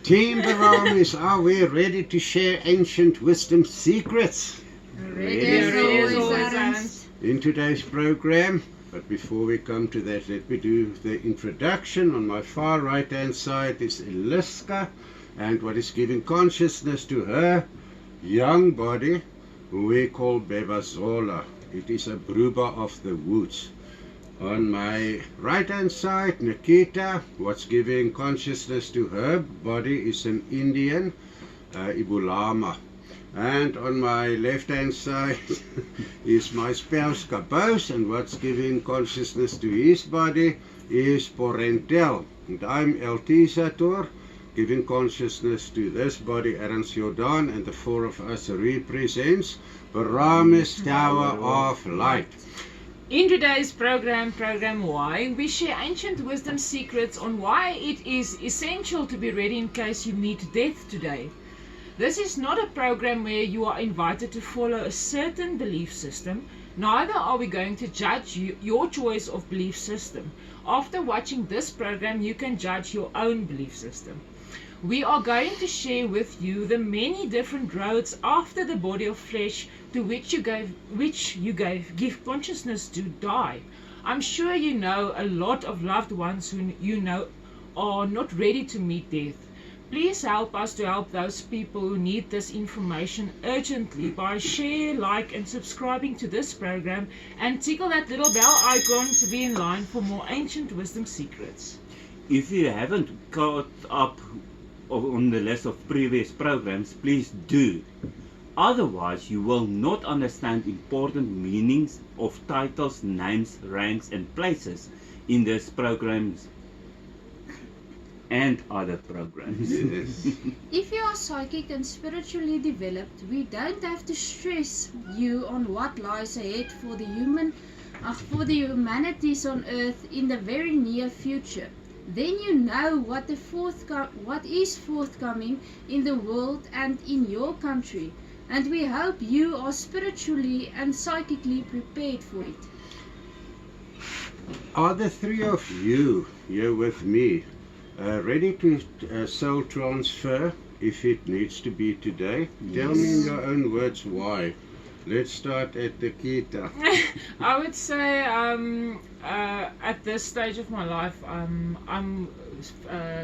Team Baramis, are we ready to share ancient wisdom secrets? Ready as always, Ernst. In today's program, but before we come to that, let me do the introduction. On my far right hand side is Eliska, and what is giving consciousness to her young body, who we call Bebazola. It is a Bruba of the woods. On my right hand side, Nikita, what's giving consciousness to her body is an Indian, Ibulama. And on my left hand side is my spouse Kabos, and what's giving consciousness to his body is Porentel. And I'm El Tisator, giving consciousness to this body, Ernst Jordan, and the four of us represents Baramis Tower of Light. In today's program Y, we share ancient wisdom secrets on why it is essential to be ready in case you meet death today. This is not a program where you are invited to follow a certain belief system, neither are we going to judge your choice of belief system. After watching this program, you can judge your own belief system. We are going to share with you the many different roads after the body of flesh to which you give consciousness to die. I'm sure you know a lot of loved ones who you know are not ready to meet death. Please help us to help those people who need this information urgently by share, like and subscribing to this program, and tickle that little bell icon to be in line for more ancient wisdom secrets. If you haven't caught up on the list of previous programs, please do. Otherwise, you will not understand important meanings of titles, names, ranks, and places in these programs and other programs. Yes. If you are psychic and spiritually developed, we don't have to stress you on what lies ahead for the humanities on Earth in the very near future. Then you know what is forthcoming in the world and in your country, and we hope you are spiritually and psychically prepared for it. Are the three of you here with me ready to soul transfer if it needs to be today? Tell me in your own words why. Let's start at Nikita. I would say at this stage of my life, I'm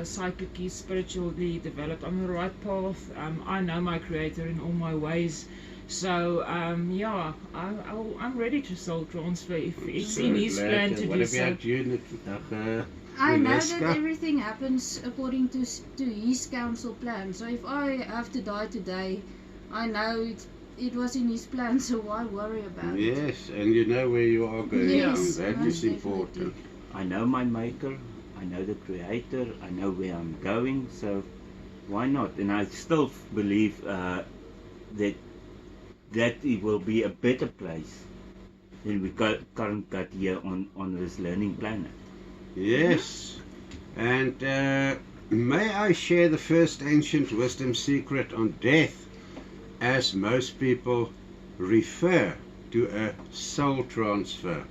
psychically, spiritually developed. I'm on the right path. I know my Creator in all my ways. So yeah, I'm ready to soul transfer if it's in His plan to what do so. about you, Nikita? I know Eliska? that everything happens according to His council plan. So if I have to die today, I know it was in His plan, so why worry about it? Yes, and you know where you are going. Yes, That most is important. I know my Maker, I know the Creator, I know where I'm going, so why not? And I still believe that it will be a better place than we currently got here on this learning planet. Yes, and may I share the first ancient wisdom secret on death, as most people refer to a soul transfer.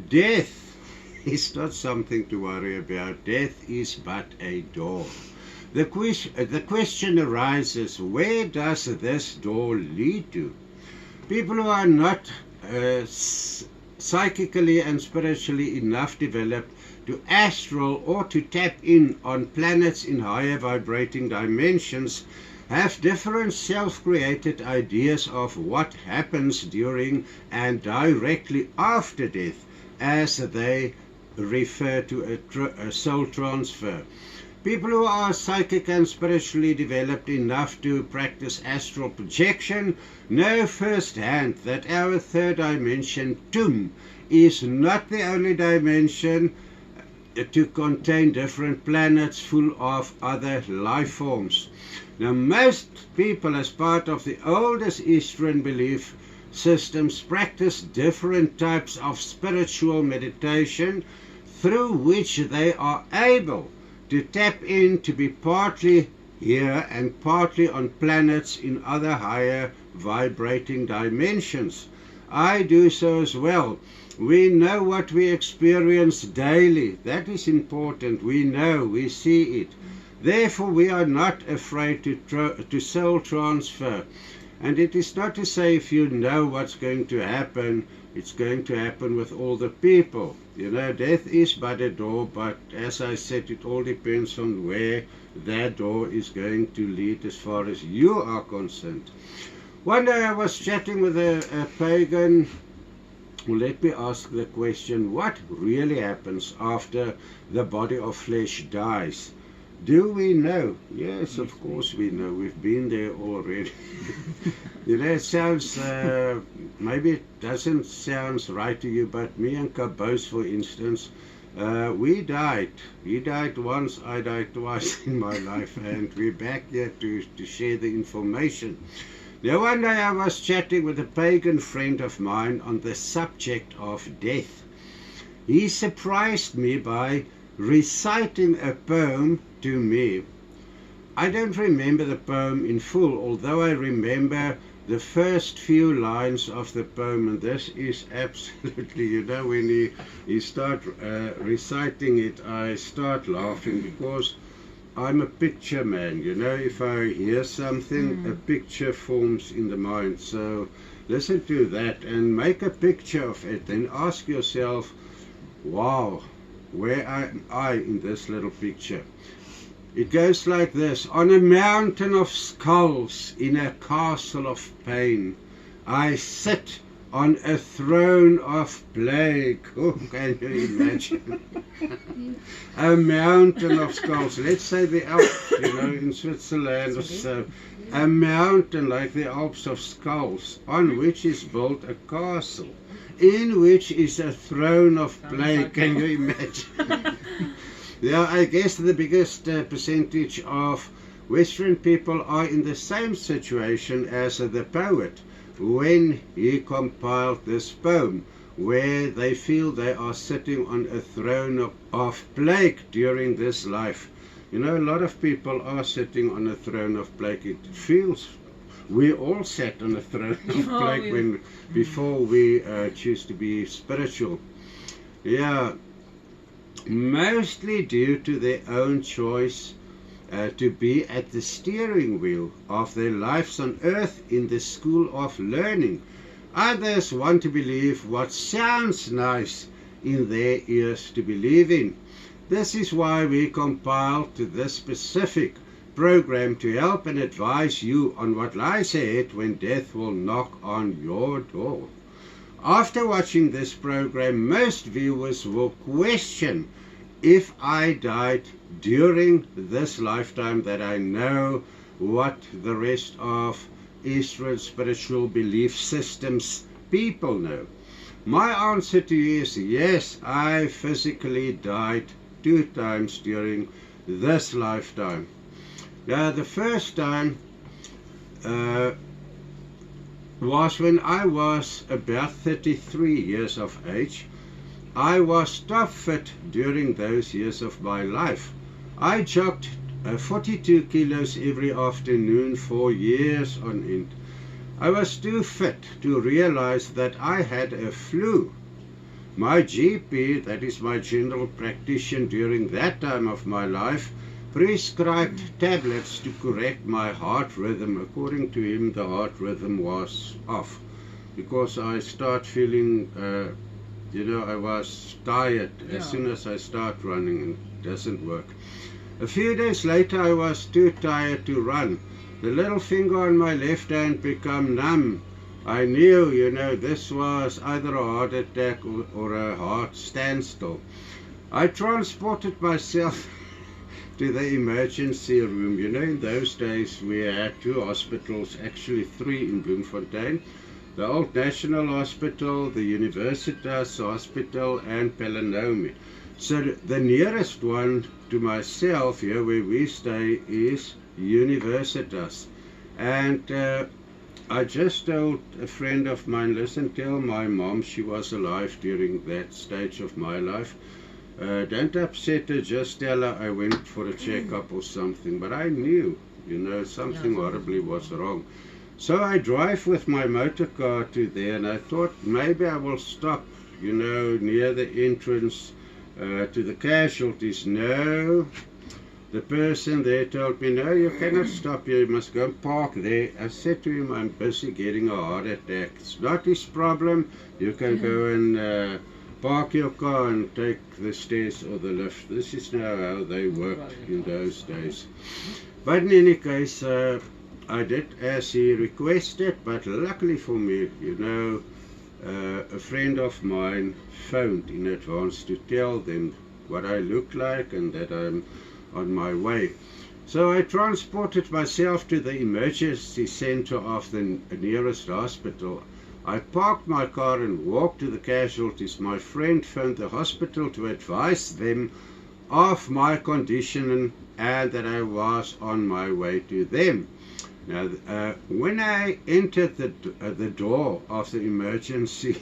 Death is not something to worry about. Death is but a door. The question arises, where does this door lead to? People who are not psychically and spiritually enough developed to astral or to tap in on planets in higher vibrating dimensions have different self-created ideas of what happens during and directly after death, as they refer to a soul transfer. People who are psychic and spiritually developed enough to practice astral projection know firsthand that our third dimension, Tum, is not the only dimension to contain different planets full of other life forms. Now, most people, as part of the oldest Eastern belief systems, practice different types of spiritual meditation through which they are able to tap in to be partly here and partly on planets in other higher vibrating dimensions. I do so as well. We know what we experience daily. That is important. We know, we see it. Therefore, we are not afraid to soul transfer. And it is not to say if you know what's going to happen, it's going to happen with all the people. You know, death is but a door, but as I said, it all depends on where that door is going to lead as far as you are concerned. One day I was chatting with a pagan. Well, let me ask the question, what really happens after the body of flesh dies? Do we know? Yes, of course we know. We've been there already. You know, it sounds, maybe it doesn't sound right to you, but me and Kabos, for instance, we died. He died once, I died twice in my life, and we're back here to share the information. Now, one day I was chatting with a pagan friend of mine on the subject of death. He surprised me by reciting a poem to me. I don't remember the poem in full, although I remember the first few lines of the poem, and this is absolutely, you know, when he start reciting it, I start laughing because I'm a picture man, you know. If I hear something, a picture forms in the mind. So listen to that and make a picture of it. Then ask yourself, wow, where am I in this little picture? It goes like this. On a mountain of skulls, in a castle of pain, I sit on a throne of plague. Oh, can you imagine? A mountain of skulls. Let's say the Alps, you know, in Switzerland or so. A mountain like the Alps of skulls, on which is built a castle, in which is a throne of plague. Can you imagine? Yeah, I guess the biggest percentage of Western people are in the same situation as the poet when he compiled this poem, where they feel they are sitting on a throne of plague during this life. You know, a lot of people are sitting on a throne of plague. It feels we all sat on a throne of plague before we choose to be spiritual. Yeah, mostly due to their own choice to be at the steering wheel of their lives on earth in the school of learning. Others want to believe what sounds nice in their ears to believe in. This is why we compiled this specific program to help and advise you on what lies ahead when death will knock on your door. After watching this program, most viewers will question, if I died during this lifetime, that I know what the rest of Eastern spiritual belief systems people know. My answer to you is yes, I physically died 2 times during this lifetime. Now, the first time was when I was about 33 years of age. I was top fit during those years of my life. I jogged 42 kilos every afternoon for years on end. I was too fit to realize that I had a flu. My GP, that is my general practitioner during that time of my life, prescribed tablets to correct my heart rhythm. According to him, the heart rhythm was off because I start feeling, you know, I was tired as soon as I start running, and it doesn't work. A few days later, I was too tired to run. The little finger on my left hand became numb. I knew, you know, this was either a heart attack or a heart standstill. I transported myself to the emergency room. You know, in those days we had 2 hospitals, actually 3 in Bloemfontein. The Old National Hospital, the Universitas Hospital, and Pelanomi. So the nearest one to myself here where we stay is Universitas. And I just told a friend of mine, listen, tell my mom, she was alive during that stage of my life. Don't upset her, just tell her I went for a checkup or something. But I knew, you know, something horribly was wrong. So I drive with my motor car to there, and I thought maybe I will stop, you know, near the entrance to the casualties. No, the person there told me, no, you cannot stop here, you must go and park there. I said to him, I'm busy getting a heart attack. It's not his problem. You can go and park your car and take the stairs or the lift. This is now how they worked in those days. But in any case, I did as he requested, but luckily for me, you know, a friend of mine phoned in advance to tell them what I look like and that I'm on my way. So I transported myself to the emergency center of the nearest hospital. I parked my car and walked to the casualties. My friend phoned the hospital to advise them of my condition and that I was on my way to them. Now, when I entered the door of the emergency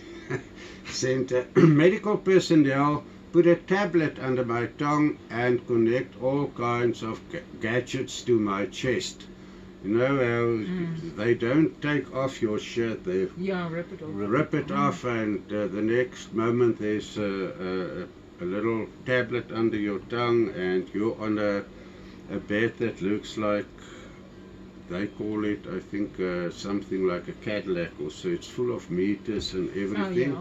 center, medical personnel put a tablet under my tongue and connect all kinds of gadgets to my chest. You know how they don't take off your shirt, they rip it off. Rip it off, and the next moment there's a little tablet under your tongue, and you're on a bed that looks like, they call it, I think, something like a Cadillac or so. It's full of meters and everything.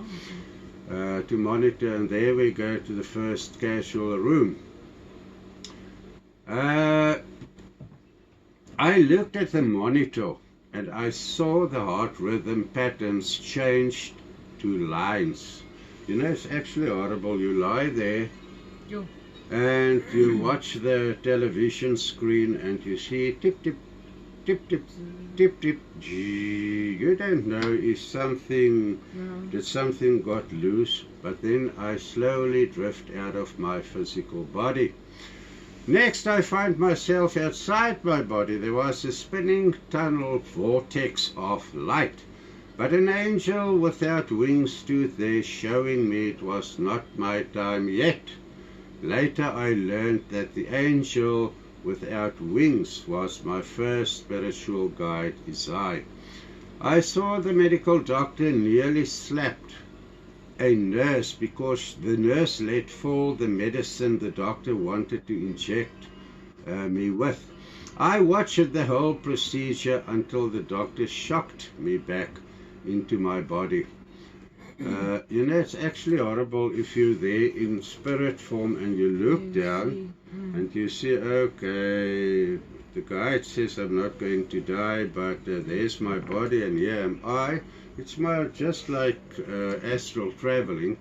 To monitor, and there we go to the first casual room. I looked at the monitor and I saw the heart rhythm patterns changed to lines. You know, it's actually horrible. You lie there and you watch the television screen and you see tip tip tip tip tip tip. Gee, you don't know if something did something got loose, but then I slowly drift out of my physical body. Next, I find myself outside my body. There was a spinning tunnel vortex of light, but an angel without wings stood there, showing me it was not my time yet. Later, I learned that the angel without wings was my first spiritual guide, Isai. I saw the medical doctor nearly slapped a nurse because the nurse let fall the medicine the doctor wanted to inject me with. I watched the whole procedure until the doctor shocked me back into my body. You know, it's actually horrible if you're there in spirit form and you look down and you see, okay, the guide says I'm not going to die, but there's my body and here am I. It's more just like astral traveling,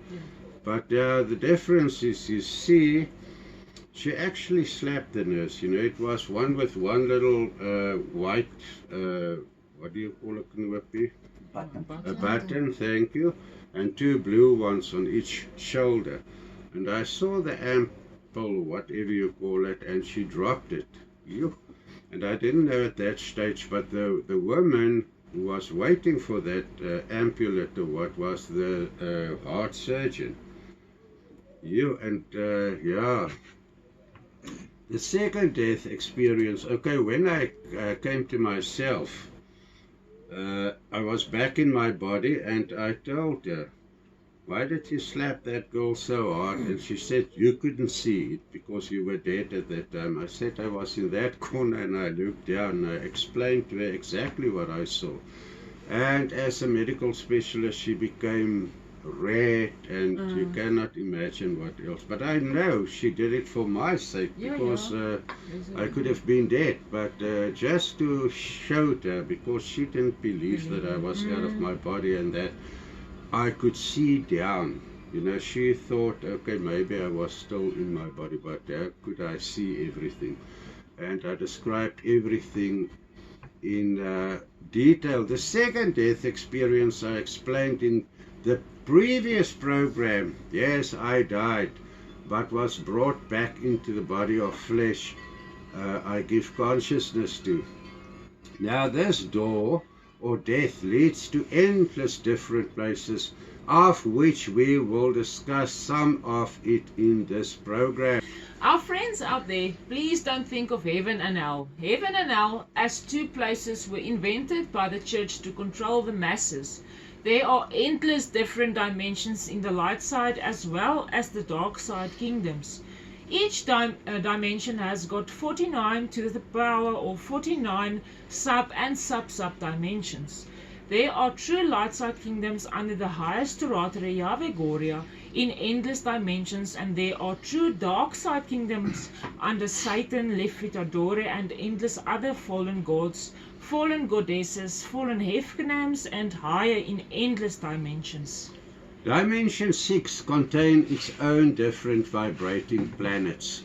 but the difference is, you see, she actually slapped the nurse. You know, it was one with one little white, what do you call it, Knuppie? A button, thank you, and two blue ones on each shoulder. And I saw the ample, whatever you call it, and she dropped it. And I didn't know at that stage, but the woman who was waiting for that ampulate or what was the heart surgeon. The second death experience, okay, when I came to myself, I was back in my body and I told her, why did you slap that girl so hard? And she said, you couldn't see it because you were dead at that time. I said I was in that corner and I looked down and I explained to her exactly what I saw. And as a medical specialist, she became red and you cannot imagine what else. But I know she did it for my sake because I could have been dead. But just to show her, because she didn't believe that I was out of my body and that I could see down. You know, she thought, okay, maybe I was still in my body, but how could I see everything? And I described everything in detail. The second death experience I explained in the previous program. Yes, I died, but was brought back into the body of flesh I give consciousness to. Now this door or death leads to endless different places, of which we will discuss some of it in this program. Our friends out there, please don't think of heaven and hell. Heaven and hell as two places were invented by the church to control the masses. There are endless different dimensions in the light side as well as the dark side kingdoms. Each dimension has got 49 to the power of 49 sub and sub dimensions. There are true light side kingdoms under the highest Turatara Yahweh in endless dimensions, and there are true dark side kingdoms under Satan, Lefitadore, and endless other fallen gods, fallen goddesses, fallen Hefkanams, and higher in endless dimensions. Dimension 6 contain its own different vibrating planets.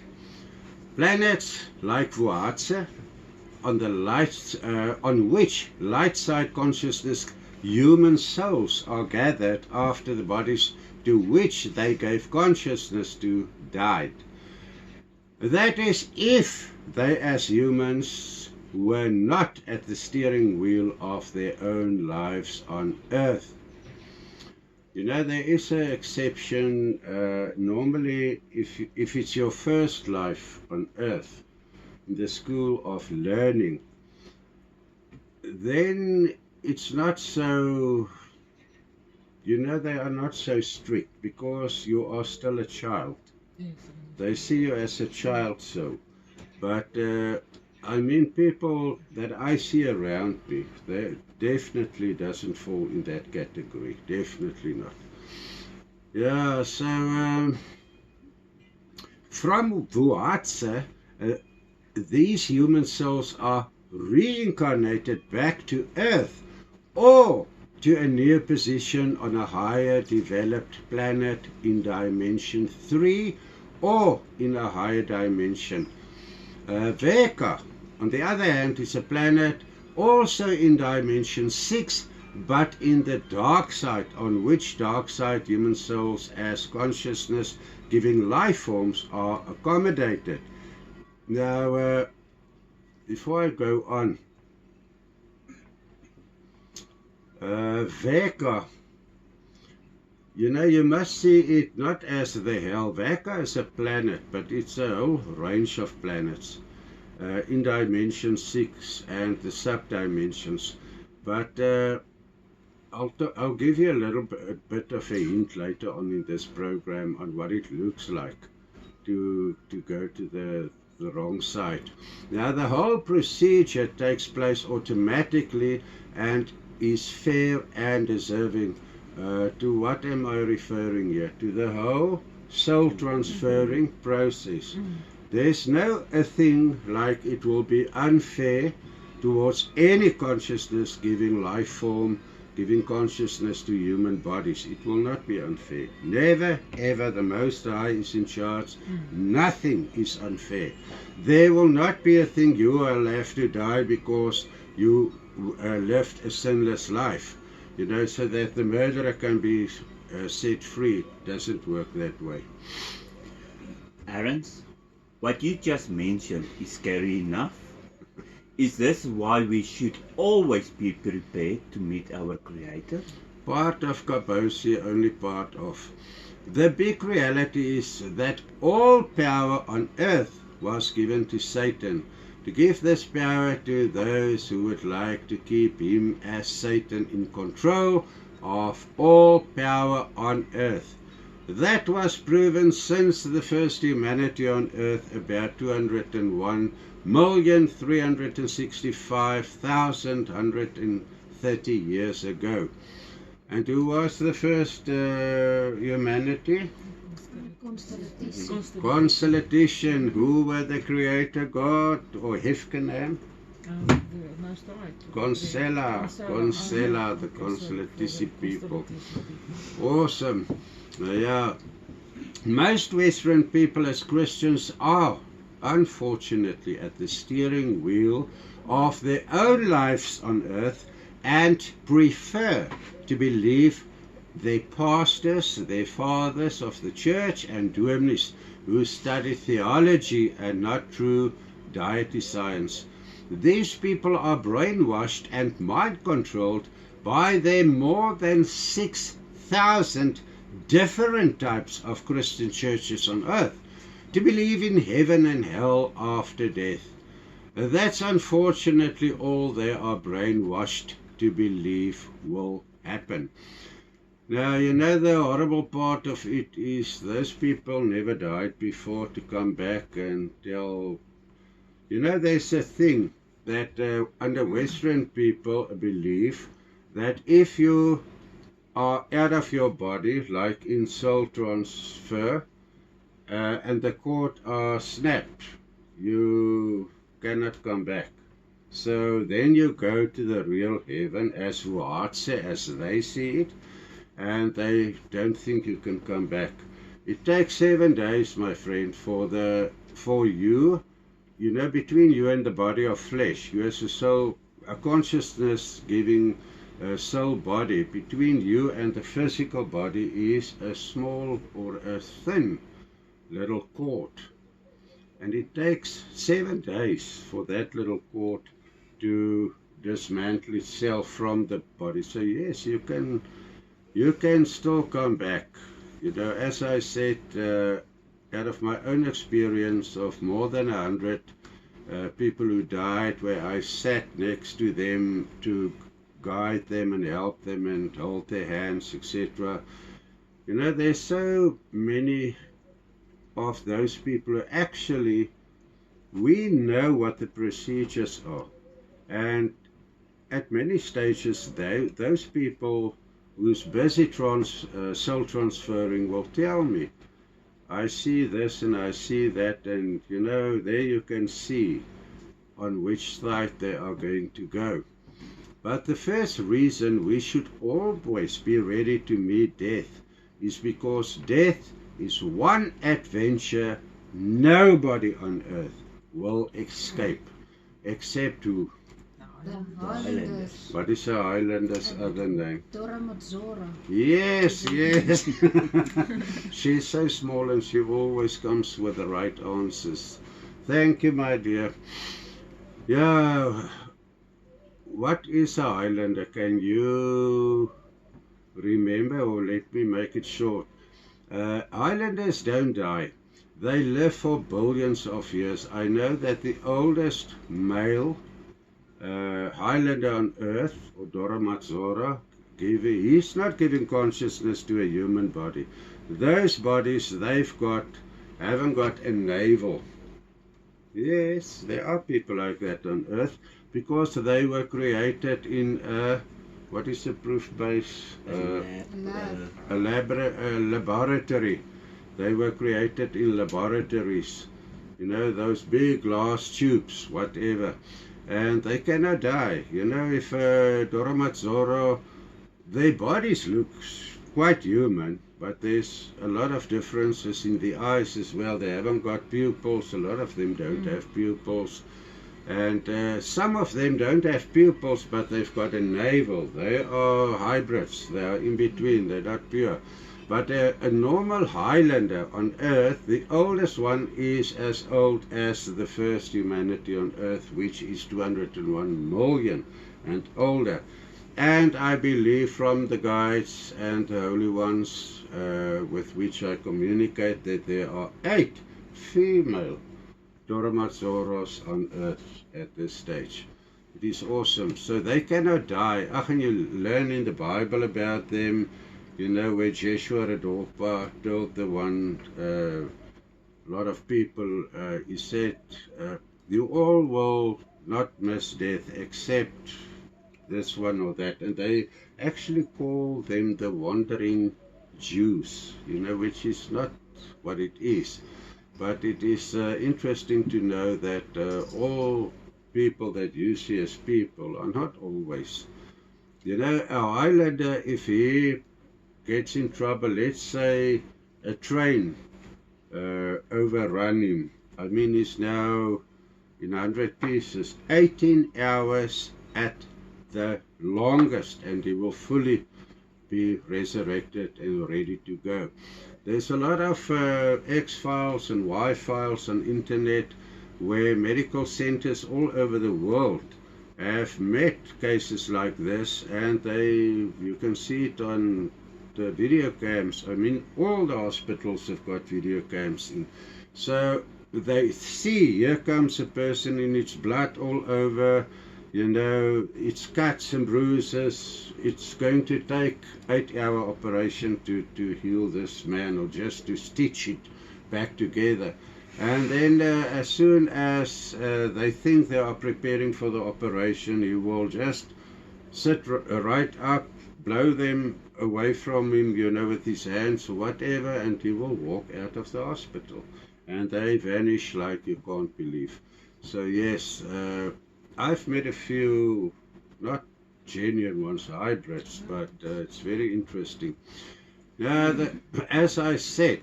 Planets like Vuatse, on which light side consciousness human souls are gathered after the bodies to which they gave consciousness to died. That is, if they as humans were not at the steering wheel of their own lives on earth. You know, there is an exception. Normally, if it's your first life on earth, in the school of learning, then it's not so, you know, they are not so strict because you are still a child. They see you as a child, so. But I mean, people that I see around me, they definitely doesn't fall in that category. Definitely not. Yeah, so from Vuatse, these human souls are reincarnated back to Earth or to a new position on a higher developed planet in dimension 3 or in a higher dimension. Veka, on the other hand, is a planet also in dimension 6, but in the dark side, on which dark side human souls as consciousness giving life forms are accommodated. Now, before I go on, Veka, you know, you must see it not as the hell. Veka is a planet, but it's a whole range of planets in dimension 6 and the sub-dimensions. But I'll give you a little bit of a hint later on in this program on what it looks like to go to the wrong side. Now, the whole procedure takes place automatically and is fair and deserving. To what am I referring here? To the whole soul transferring process. There's no a thing like it will be unfair towards any consciousness giving life form, giving consciousness to human bodies. It will not be unfair. Never, ever. The Most High is in charge. Nothing is unfair. There will not be a thing you will have to die because you lived a sinless life. You know, so that the murderer can be set free. It doesn't work that way. Arends, what you just mentioned is scary enough. Is this why we should always be prepared to meet our Creator? Part of Kabosi, only part of. The big reality is that all power on earth was given to Satan, to give this power to those who would like to keep him as Satan in control of all power on earth. That was proven since the first humanity on earth about 201,365,130 years ago. And who was the first humanity? Constellation. Who were the creator god or Hefkanam? Consella, the Constellatici people. Awesome. Yeah. Most Western people as Christians are, unfortunately, at the steering wheel of their own lives on earth and prefer to believe their pastors, their fathers of the church and dominees who study theology and not true deity science. These people are brainwashed and mind-controlled by their more than 6,000 different types of Christian churches on earth to believe in heaven and hell after death. That's unfortunately all they are brainwashed to believe will happen. Now, you know, the horrible part of it is those people never died before to come back and tell. You know, there's a thing that under Western people believe that if you are out of your body, like in soul transfer, and the cord are snapped, you cannot come back. So then you go to the real heaven as Huatse, as they see it, and they don't think you can come back. It takes 7 days, my friend, for you, you know, between you and the body of flesh, you as a soul, a consciousness giving soul body, between you and the physical body is a small or a thin little cord. And it takes 7 days for that little cord to dismantle itself from the body. So yes, you can still come back. You know, as I said, out of my own experience of more than 100 people who died, where I sat next to them to guide them and help them and hold their hands, etc. You know, there's so many of those people who actually, we know what the procedures are. And at many stages, those people who's busy soul transferring will tell me, I see this and I see that, and you know, there you can see on which side they are going to go. But the first reason we should always be ready to meet death is because death is one adventure nobody on earth will escape, except who? The Highlanders. What is a Highlander's other name? Dora Matsora. Yes, yes. She's so small and she always comes with the right answers. Thank you, my dear. Yeah, what is a Highlander? Can you remember, or let me make it short? Highlanders don't die. They live for billions of years. I know that the oldest male Highlander on earth, or Dora Matsora, he's not giving consciousness to a human body. Those bodies haven't got a navel. Yes, there are people like that on earth, because they were created in what is the proof base? A laboratory. They were created in laboratories. You know, those big glass tubes, whatever. And they cannot die. You know, if Dora Matsora, their bodies look quite human, but there's a lot of differences in the eyes as well. They haven't got pupils. A lot of them don't have pupils. And some of them don't have pupils, but they've got a navel. They are hybrids. They are in between. They're not pure. But a normal Highlander on Earth, the oldest one is as old as the first humanity on Earth, which is 201 million and older. And I believe from the guides and the holy ones with which I communicate that there are 8 female Dora Matsoras on Earth at this stage. It is awesome. So they cannot die. And you learn in the Bible about them. You know, where Joshua Redolpa told the one, a lot of people, he said, you all will not miss death except this one or that. And they actually call them the wandering Jews, you know, which is not what it is. But it is interesting to know that all people that you see as people are not always. You know, a Highlander, if he gets in trouble, let's say a train overrun him. I mean, he's now in 100 pieces. 18 hours at the longest, and he will fully be resurrected and ready to go. There's a lot of X-files and Y-files on internet where medical centers all over the world have met cases like this, and you can see it on the video cams. I mean, all the hospitals have got video cams in. So they see, here comes a person in its blood all over, You know, it's cuts and bruises. It's going to take 8-hour operation to heal this man, or just to stitch it back together. And then as soon as they think they are preparing for the operation, he will just sit right up, blow them away from him, you know, with his hands or whatever, and he will walk out of the hospital. And they vanish like you can't believe. So yes, I've met a few, not genuine ones, hybrids, but it's very interesting. Now, as I said,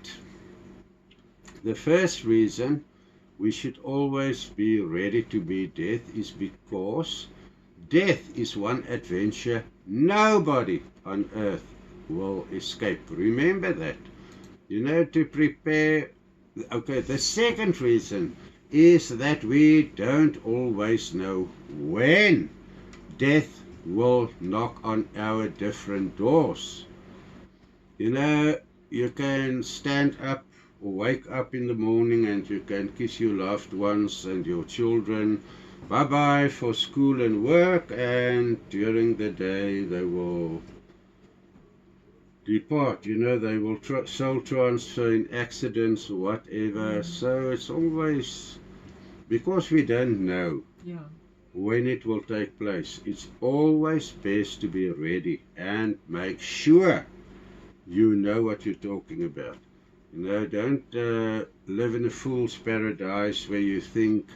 the first reason we should always be ready to meet death is because death is one adventure nobody on earth will escape. Remember that. You know, to prepare. Okay, the second reason is that we don't always know when death will knock on our different doors. You know, you can stand up or wake up in the morning and you can kiss your loved ones and your children bye-bye for school and work, and during the day they will depart. You know, they will soul transfer in accidents or whatever. So it's always, because we don't know when it will take place, it's always best to be ready and make sure you know what you're talking about. You know, don't live in a fool's paradise where you think,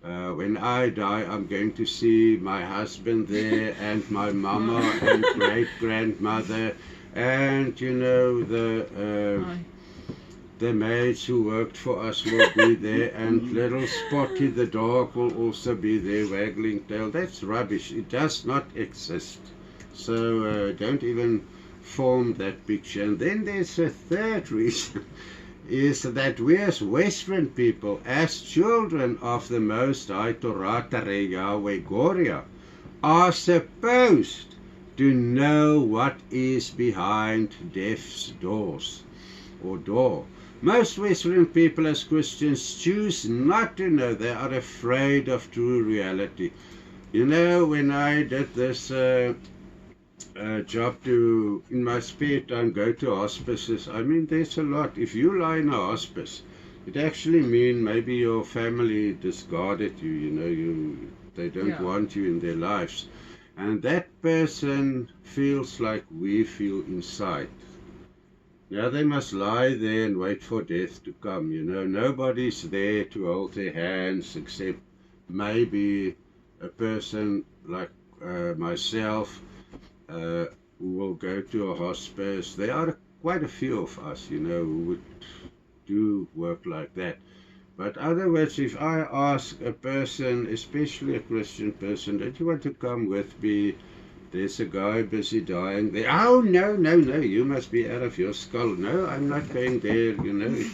when I die, I'm going to see my husband there and my mama and great-grandmother and, you know, the maids who worked for us will be there, and little Spotty the dog will also be there waggling tail. That's rubbish. It does not exist. So don't even form that picture. And then there's a third reason, is that we as Western people, as children of the Most High Torah Yahweh Goria, are supposed to know what is behind death's doors or door. Most Western people as Christians choose not to know. They are afraid of true reality. You know, when I did this job to, in my spare time, go to hospices, I mean, there's a lot. If you lie in a hospice, it actually means maybe your family discarded you, you know, they don't want you in their lives. And that person feels like we feel inside. Now they must lie there and wait for death to come, you know. Nobody's there to hold their hands except maybe a person like myself who will go to a hospice. There are quite a few of us, you know, who would do work like that. But otherwise, if I ask a person, especially a Christian person, don't you want to come with me? There's a guy busy dying there. Oh, no, you must be out of your skull. No, I'm not going there, you know.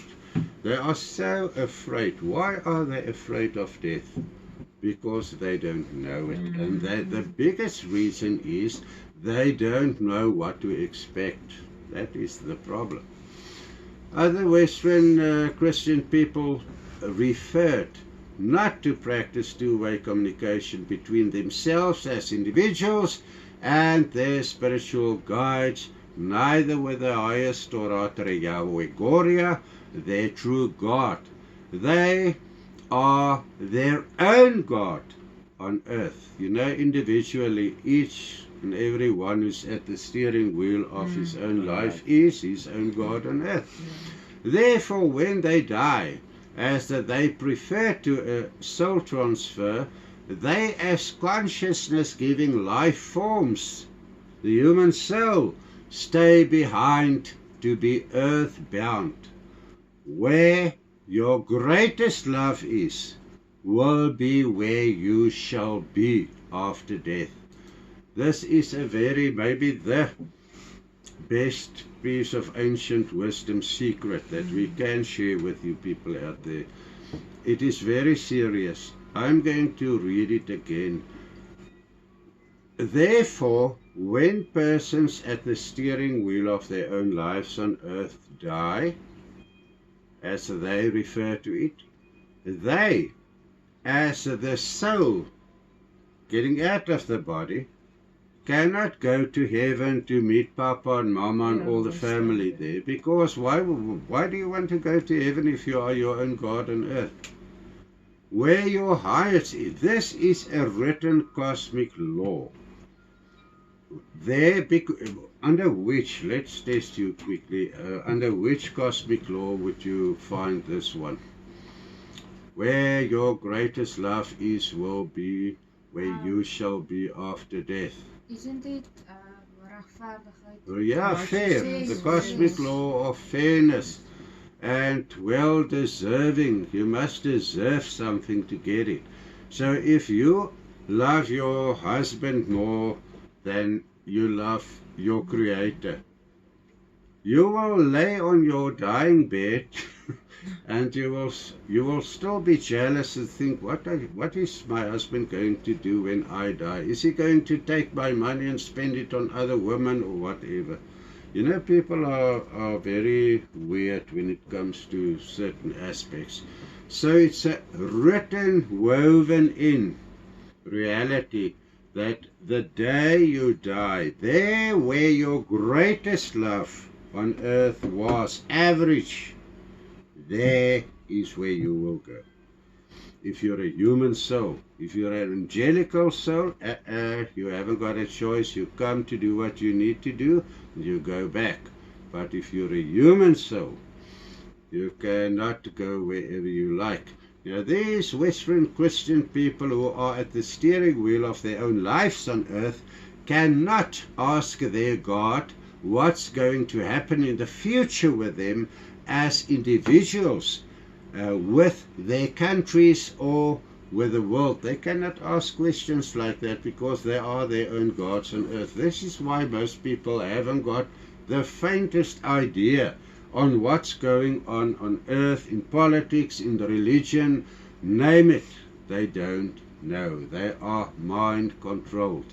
They are so afraid. Why are they afraid of death? Because they don't know it. And the biggest reason is they don't know what to expect. That is the problem. Other Western Christian people referred not to practice two-way communication between themselves as individuals and their spiritual guides, neither with the highest Torah Yahweh Goria, their true God. They are their own God on earth. You know, individually, each and every one who's at the steering wheel of his own life is his own God on earth. Therefore, when they die, as that they prefer to a soul transfer, they as consciousness-giving life forms, the human soul, stay behind to be earthbound. Where your greatest love is, will be where you shall be after death. This is a very, maybe the best piece of ancient wisdom secret that we can share with you people out there. It is very serious. I'm going to read it again. Therefore, when persons at the steering wheel of their own lives on earth die, as they refer to it, they, as the soul getting out of the body, cannot go to heaven to meet Papa and Mama and Yeah, all the that's family right. there. Because why do you want to go to heaven if you are your own God on earth? Where your highest is. This is a written cosmic law. There, under which, let's test you quickly, under which cosmic law would you find this one? Where your greatest love is will be where you shall be after death. Isn't it rechtvaardigheid? Yeah, fair. Righteousness, The cosmic yes. law of fairness and well deserving. You must deserve something to get it. So if you love your husband more than you love your Creator, you will lay on your dying bed and you will still be jealous and think, what is my husband going to do when I die? Is he going to take my money and spend it on other women or whatever? You know, people are very weird when it comes to certain aspects. So it's a written, woven in reality that the day you die, there where your greatest love on earth was, average, there is where you will go. If you're a human soul, if you're an angelical soul, you haven't got a choice. You come to do what you need to do, and you go back. But if you're a human soul, you cannot go wherever you like. You know, these Western Christian people who are at the steering wheel of their own lives on earth cannot ask their God what's going to happen in the future with them as individuals, with their countries or with the world. They cannot ask questions like that because they are their own gods on earth. This is why most people haven't got the faintest idea on what's going on earth, in politics, in the religion, name it. They don't know. They are mind controlled.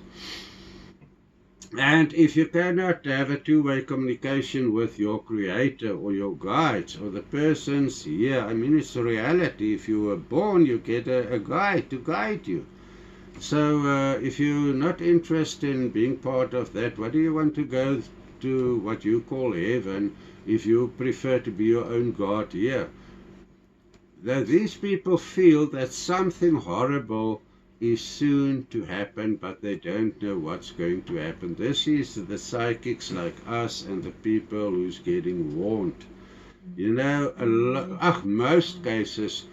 And if you cannot have a two-way communication with your Creator or your guides or the persons here, I mean, it's a reality. If you were born, you get a guide to guide you. So if you're not interested in being part of that, why do you want to go to what you call heaven if you prefer to be your own God here? That these people feel that something horrible is soon to happen, but they don't know what's going to happen. This is the psychics like us and the people who's getting warned. You know, most cases,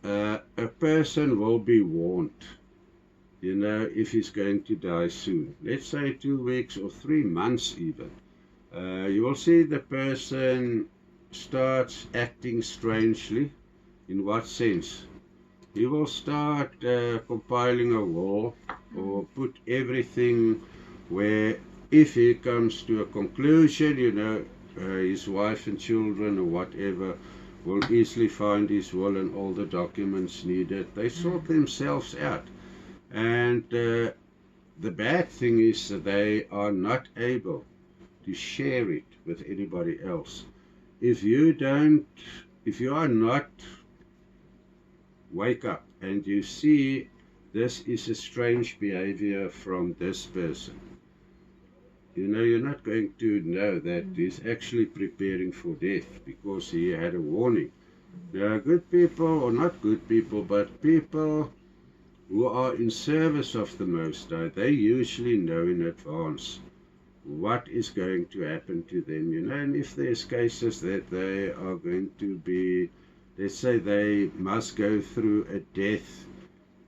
a person will be warned, you know, if he's going to die soon. Let's say 2 weeks or 3 months even. You will see the person starts acting strangely. In what sense? He will start compiling a will or put everything where if he comes to a conclusion, you know, his wife and children or whatever will easily find his will and all the documents needed. They sort themselves out. And the bad thing is that they are not able to share it with anybody else. If you are not wake up and you see this is a strange behavior from this person, you know, you're not going to know that he's actually preparing for death because he had a warning. There are good people, or not good people, but people who are in service of the Most High. They usually know in advance what is going to happen to them, you know, and if there's cases that they are going to be, let's say they must go through a death,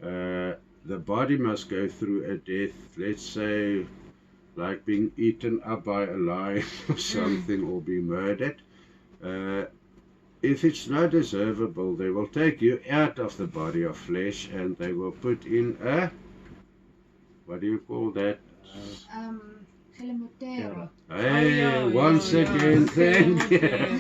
the body must go through a death, let's say like being eaten up by a lion or something, or be murdered. If it's not deservable, they will take you out of the body of flesh and they will put in a, what do you call that? Gelimotero. Hey, once again, thank you.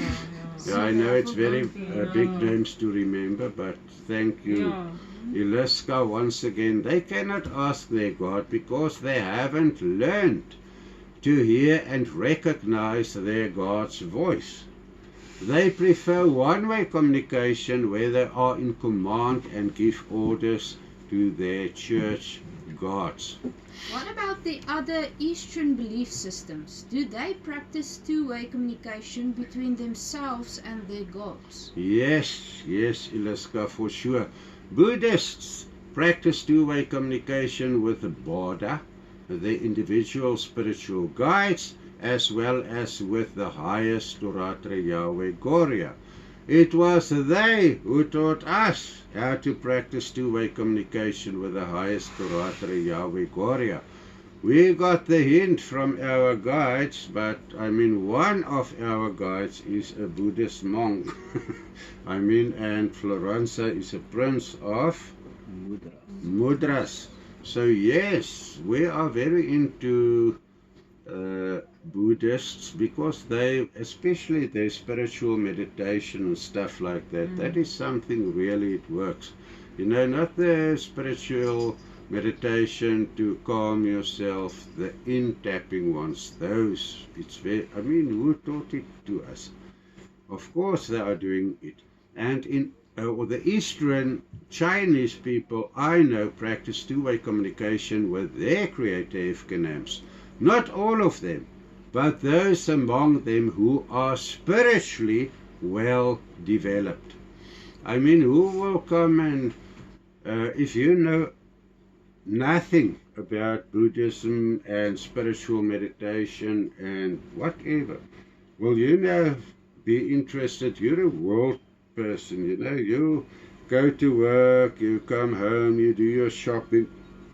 Yeah, I know it's very big names to remember, but thank you. Yeah. Iliska, once again, they cannot ask their God because they haven't learned to hear and recognize their God's voice. They prefer one-way communication where they are in command and give orders to their church gods. What about the other Eastern belief systems? Do they practice two-way communication between themselves and their gods? Yes, Ilaska, for sure. Buddhists practice two-way communication with the Buddha, the individual spiritual guides, as well as with the highest Turatra Yahweh Goria. It was they who taught us how to practice two-way communication with the highest Turatra Yahweh Goria. We got the hint from our guides, but one of our guides is a Buddhist monk. And Florenza is a prince of Mudras. So yes, we are very into Buddhists because they, especially their spiritual meditation and stuff like that, that is something really it works. Not the spiritual meditation to calm yourself, the in-tapping ones, those, it's very, who taught it to us? Of course they are doing it. And in the Eastern Chinese people I know practice two-way communication with their creator Evkanams. Not all of them, but those among them who are spiritually well developed. Who will come and, if you know nothing about Buddhism and spiritual meditation and whatever, will you now be interested? You're a world person, you go to work, you come home, you do your shopping,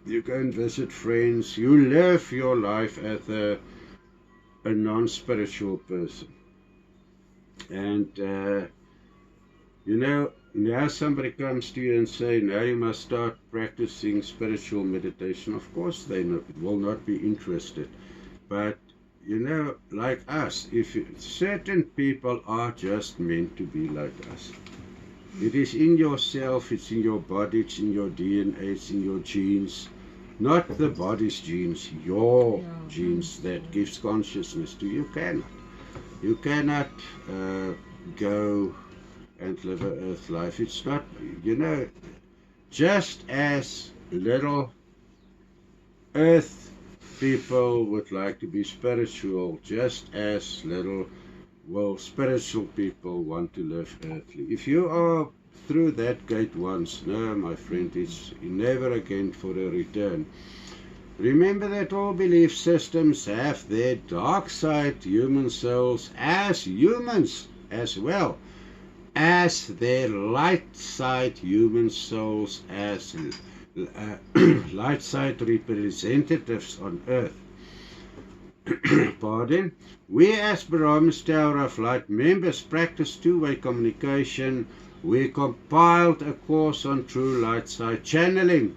you go and visit friends, you live your life as a non-spiritual person. And now somebody comes to you and say, now you must start practicing spiritual meditation. Of course they will not be interested. But like us, certain people are just meant to be like us. It is in yourself, it's in your body, it's in your DNA, it's in your genes. Not the body's genes, your genes that gives consciousness to you. You cannot go and live an earth life. It's not, just as little earth people would like to be spiritual, just as little spiritual people want to live earthly. If you are through that gate once, no, my friend, it's never again for a return. Remember that all belief systems have their dark side human souls as humans as well as their light side human souls as light side representatives on earth. Pardon. We as Barome's Tower of Light members practice two-way communication. We compiled a course on true light side channeling.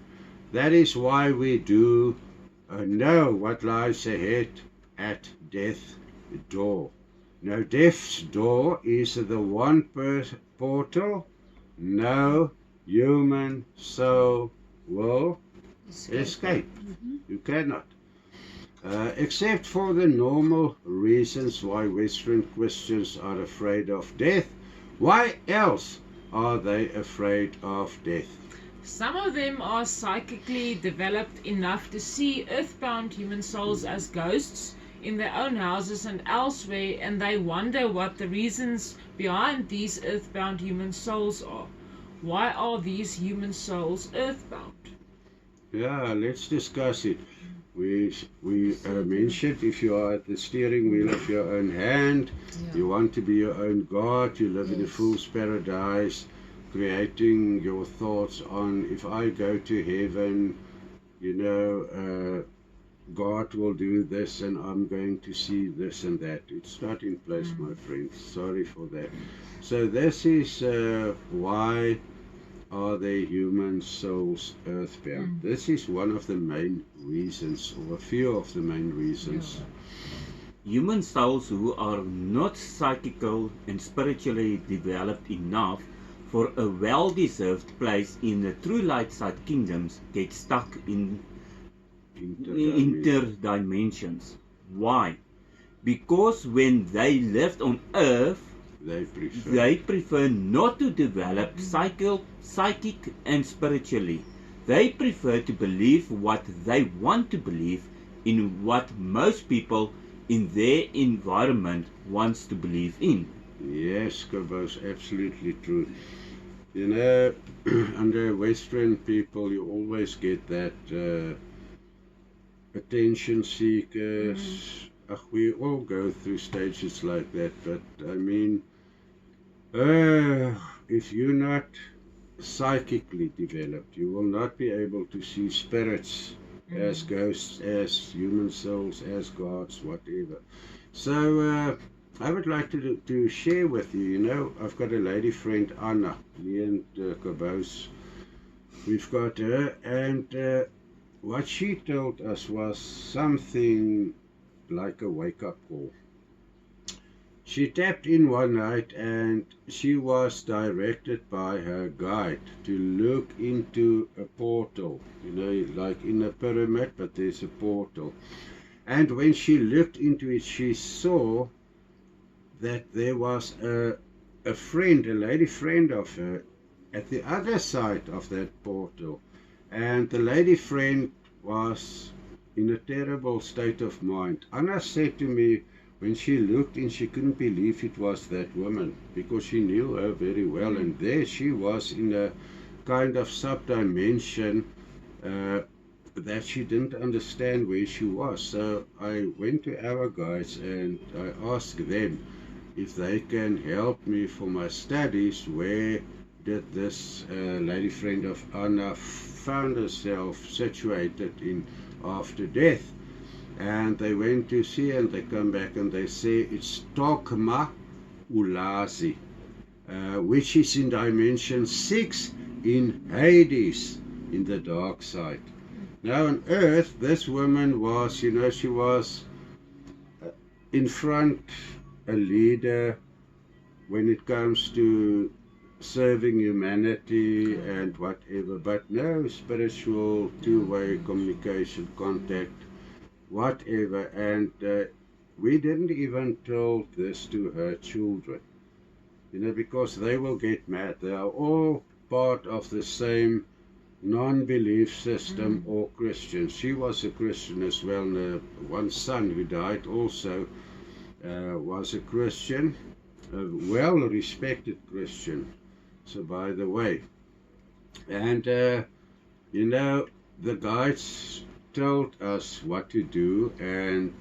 That is why we do know what lies ahead at death's door. Now, death's door is the one portal no human soul will escape. You cannot. Except for the normal reasons why Western Christians are afraid of death. Why else are they afraid of death? Some of them are psychically developed enough to see earthbound human souls as ghosts in their own houses and elsewhere, and they wonder what the reasons behind these earthbound human souls are. Why are these human souls earthbound? Yeah, let's discuss it. We mentioned if you are at the steering wheel of your own hand, you want to be your own God, you live in a fool's paradise, creating your thoughts on, if I go to heaven, God will do this and I'm going to see this and that. It's not in place, my friends. Sorry for that. So this is why are the human souls earthbound. This is one of the main reasons, or a few of the main reasons. Human souls who are not psychical and spiritually developed enough for a well-deserved place in the true light side kingdoms get stuck in interdimensions. Why? Because when they lived on earth, they prefer not to develop psychic and spiritually. They prefer to believe what they want to believe in what most people in their environment wants to believe in. Yes, Kobus, absolutely true. You know, under Western people, you always get that attention seekers. We all go through stages like that, but I mean, if you're not psychically developed, you will not be able to see spirits as ghosts, as human souls, as gods, whatever. So I would like to share with you, you know, I've got a lady friend, Anna, me and Kobus. We've got her, and what she told us was something like a wake-up call. She tapped in one night and she was directed by her guide to look into a portal, you know, like in a pyramid, but there's a portal. And when she looked into it, she saw that there was a friend, a lady friend of her, at the other side of that portal. And the lady friend was in a terrible state of mind. Anna said to me, when she looked in, she couldn't believe it was that woman, because she knew her very well, and there she was in a kind of sub-dimension that she didn't understand where she was. So I went to our guides and I asked them if they can help me for my studies. Where did this lady friend of Anna found herself situated in after death? And they went to see, and they come back and they say it's Tokma Ulazi, which is in dimension 6 in Hades, in the dark side. Now on earth, this woman was, you know, she was in front, a leader when it comes to serving humanity and whatever, but no spiritual two-way communication, contact, whatever. And we didn't even tell this to her children, you know, because they will get mad. They are all part of the same non-belief system or Christian. She was a Christian as well, and one son who died also was a Christian, a well-respected Christian. So by the way, and you know, the guides told us what to do, and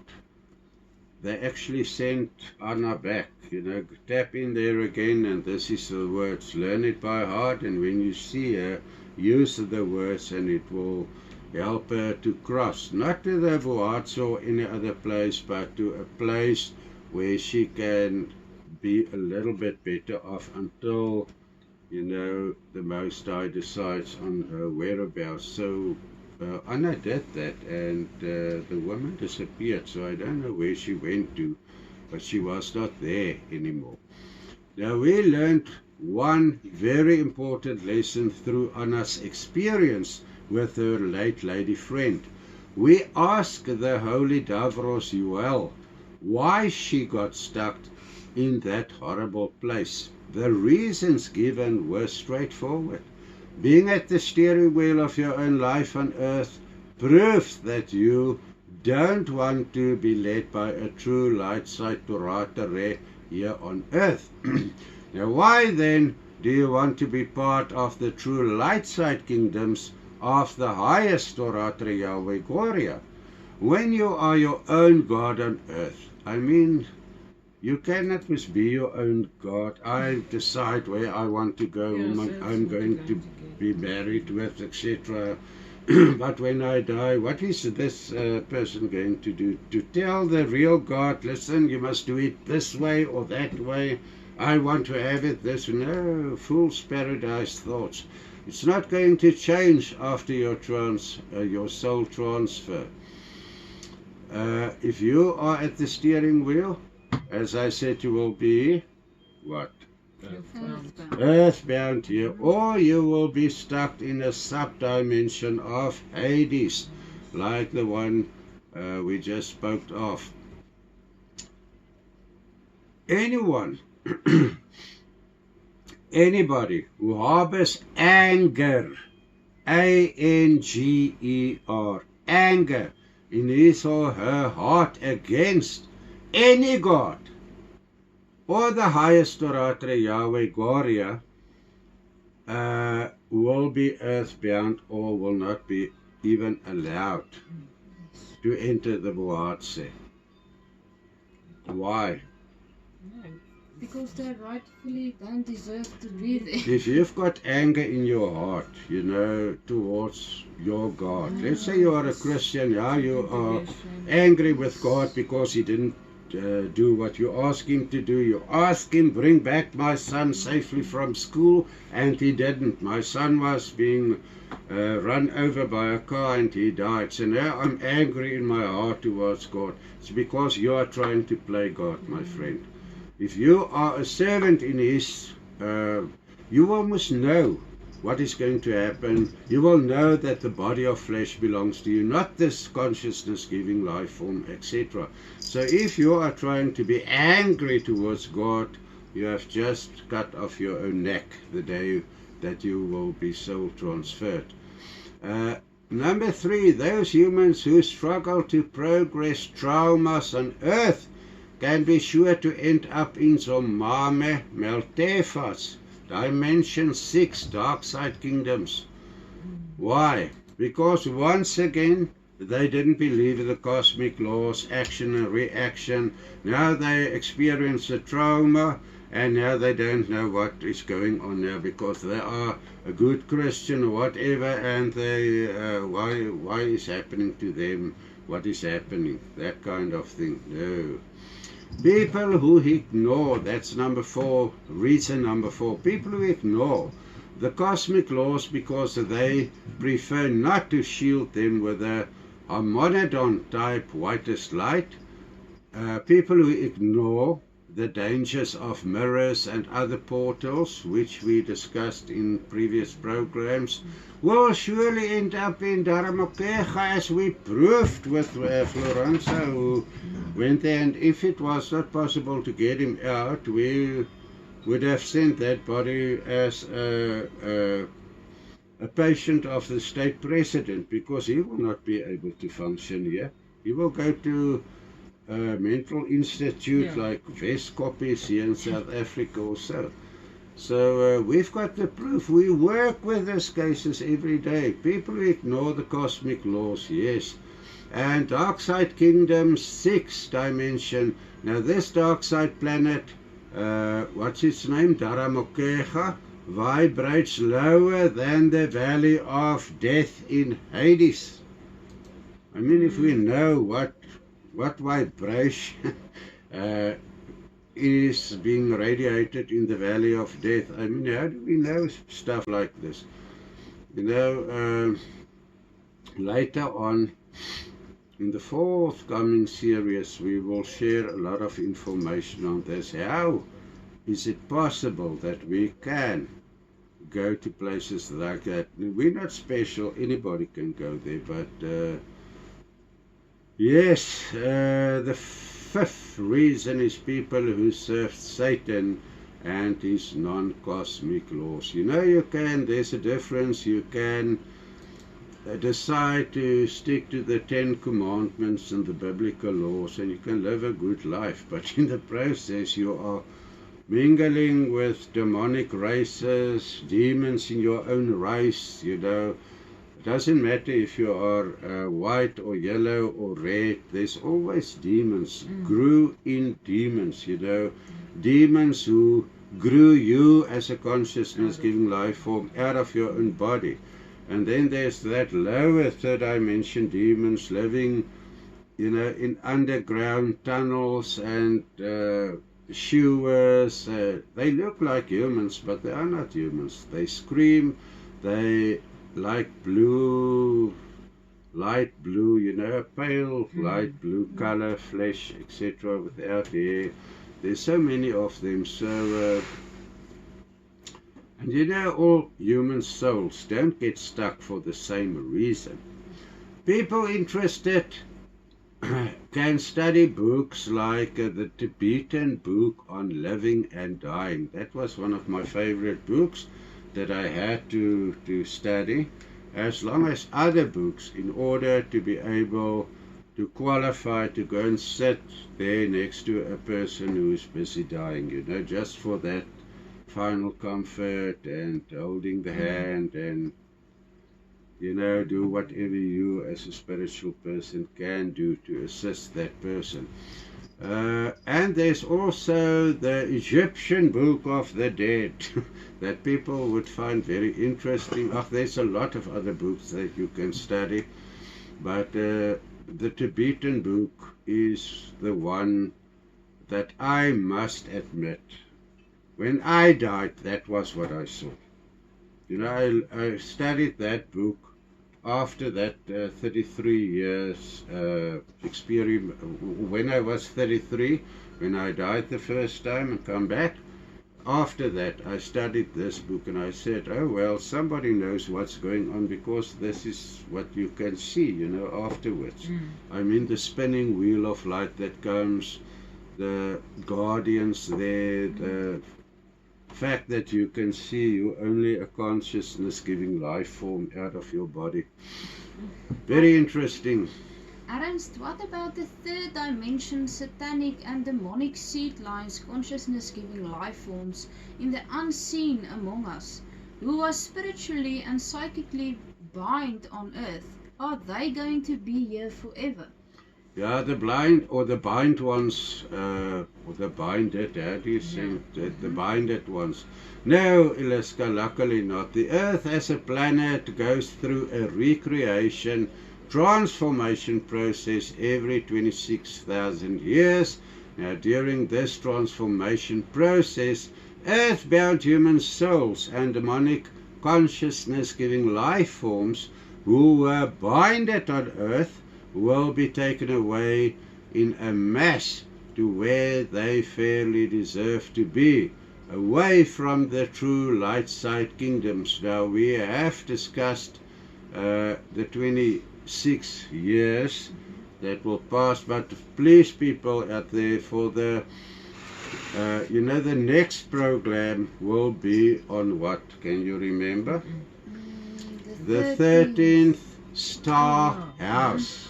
they actually sent Anna back, you know, tap in there again, and this is the words, learn it by heart, and when you see her, use the words, and it will help her to cross, not to the Vuatz or any other place, but to a place where she can be a little bit better off until, you know, the Most High decides on her whereabouts. So Anna did that, and the woman disappeared, so I don't know where she went to, but she was not there anymore. Now we learned one very important lesson through Anna's experience with her late lady friend. We asked the Holy Davros Yuel why she got stuck in that horrible place. The reasons given were straightforward. Being at the steering wheel of your own life on earth proves that you don't want to be led by a true light side Torah Tereh here on earth. Now why then do you want to be part of the true light side kingdoms of the highest Torah Tereh Yahweh Gloria, when you are your own God on earth? I mean, you cannot just be your own God. I decide where I want to go, whom I'm going to be married with, etc. But when I die, what is this person going to do? To tell the real God, listen, you must do it this way or that way. I want to have it this. No, fool's paradise thoughts. It's not going to change after your soul transfer. If you are at the steering wheel, as I said, you will be what? Earthbound here, or you will be stuck in a sub-dimension of Hades, like the one we just spoke of. Anyone, anybody who harbors anger A-N-G-E-R, anger in his or her heart against any god, or the highest Toratre Yahweh Gloria, will be earthbound or will not be even allowed to enter the Boatse. Why? Because they rightfully don't deserve to be there. If you've got anger in your heart, towards your God, let's say you are a Christian, you are angry with God because he didn't do what you ask him to do. You ask him, bring back my son safely from school, and he didn't. My son was being run over by a car and he died. So now I'm angry in my heart towards God. It's because you are trying to play God, my friend. If you are a servant in his, you almost know what is going to happen. You will know that the body of flesh belongs to you, not this consciousness giving life form, etc. So if you are trying to be angry towards God, you have just cut off your own neck the day that you will be soul transferred. Number 3, those humans who struggle to progress traumas on earth can be sure to end up in Zomame Meltefas, Dimension 6, Dark Side Kingdoms. Why? Because once again, they didn't believe in the cosmic laws, action and reaction. Now they experience a trauma, and now they don't know what is going on now because they are a good Christian or whatever, and they why is happening to them what is happening, that kind of thing. No. People who ignore, that's number 4, reason number 4, people who ignore the cosmic laws because they prefer not to shield them with a Harmonidon type whitest light. People who ignore the dangers of mirrors and other portals, which we discussed in previous programs, will surely end up in Dharamokega, as we proved with Floranza, who went there. And if it was not possible to get him out, we would have sent that body as a patient of the state president, because he will not be able to function here. He will go to a mental institute like Weskoppies here in South Africa or so. So we've got the proof. We work with these cases every day. People ignore the cosmic laws, yes. And Dark Side Kingdom 6 dimension. Now this Dark Side planet, what's its name? Dharamokega, vibrates lower than the Valley of Death in Hades. I mean, if we know what vibration is being radiated in the Valley of Death, I mean, how do we know stuff like this? Later on in the forthcoming series, we will share a lot of information on this. How is it possible that we can go to places like that? We're not special, anybody can go there, but yes, the 5th reason is people who serve Satan and his non-cosmic laws. There's a difference. You can decide to stick to the 10 commandments and the biblical laws, and you can live a good life, but in the process you are mingling with demonic races, demons in your own race. It doesn't matter if you are white or yellow or red, there's always demons, grew in demons, demons who grew you as a consciousness giving life form out of your own body. And then there's that lower 3rd dimension demons living, in underground tunnels and sewers. They look like humans, but they are not humans. They scream, they like blue, light blue, pale light blue color, flesh, etc., without hair. There's so many of them. So, and all human souls don't get stuck for the same reason. People interested can study books like the Tibetan book on living and dying. That was one of my favorite books that I had to study. as long as other books in order to be able to qualify to go and sit there next to a person who is busy dying, just for that final comfort and holding the hand and, do whatever you as a spiritual person can do to assist that person. And there's also the Egyptian Book of the Dead that people would find very interesting. There's a lot of other books that you can study, but the Tibetan book is the one that I must admit, when I died, that was what I saw. I studied that book after that 33 years experience. When I was 33, when I died the first time and come back, after that I studied this book and I said, oh well, somebody knows what's going on, because this is what you can see, afterwards. I mean, the spinning wheel of light that comes, the guardians there, the fact that you can see you only a consciousness giving life form out of your body. Very interesting. Ernst, what about the third dimension, satanic and demonic seed lines, consciousness giving life forms in the unseen among us, who are spiritually and psychically bind on earth? Are they going to be here forever? Yeah, the blind or the bind ones, or the binded, how do you say that? The binded ones. No, Iliska, luckily not. The Earth as a planet goes through a recreation, transformation process every 26,000 years. Now, during this transformation process, earthbound human souls and demonic consciousness-giving life forms who were binded on Earth will be taken away in a mass to where they fairly deserve to be, away from the true light side kingdoms. Now, we have discussed the 26 years that will pass, but please, people out there, for the the next program will be on what? Can you remember? The 13th star house,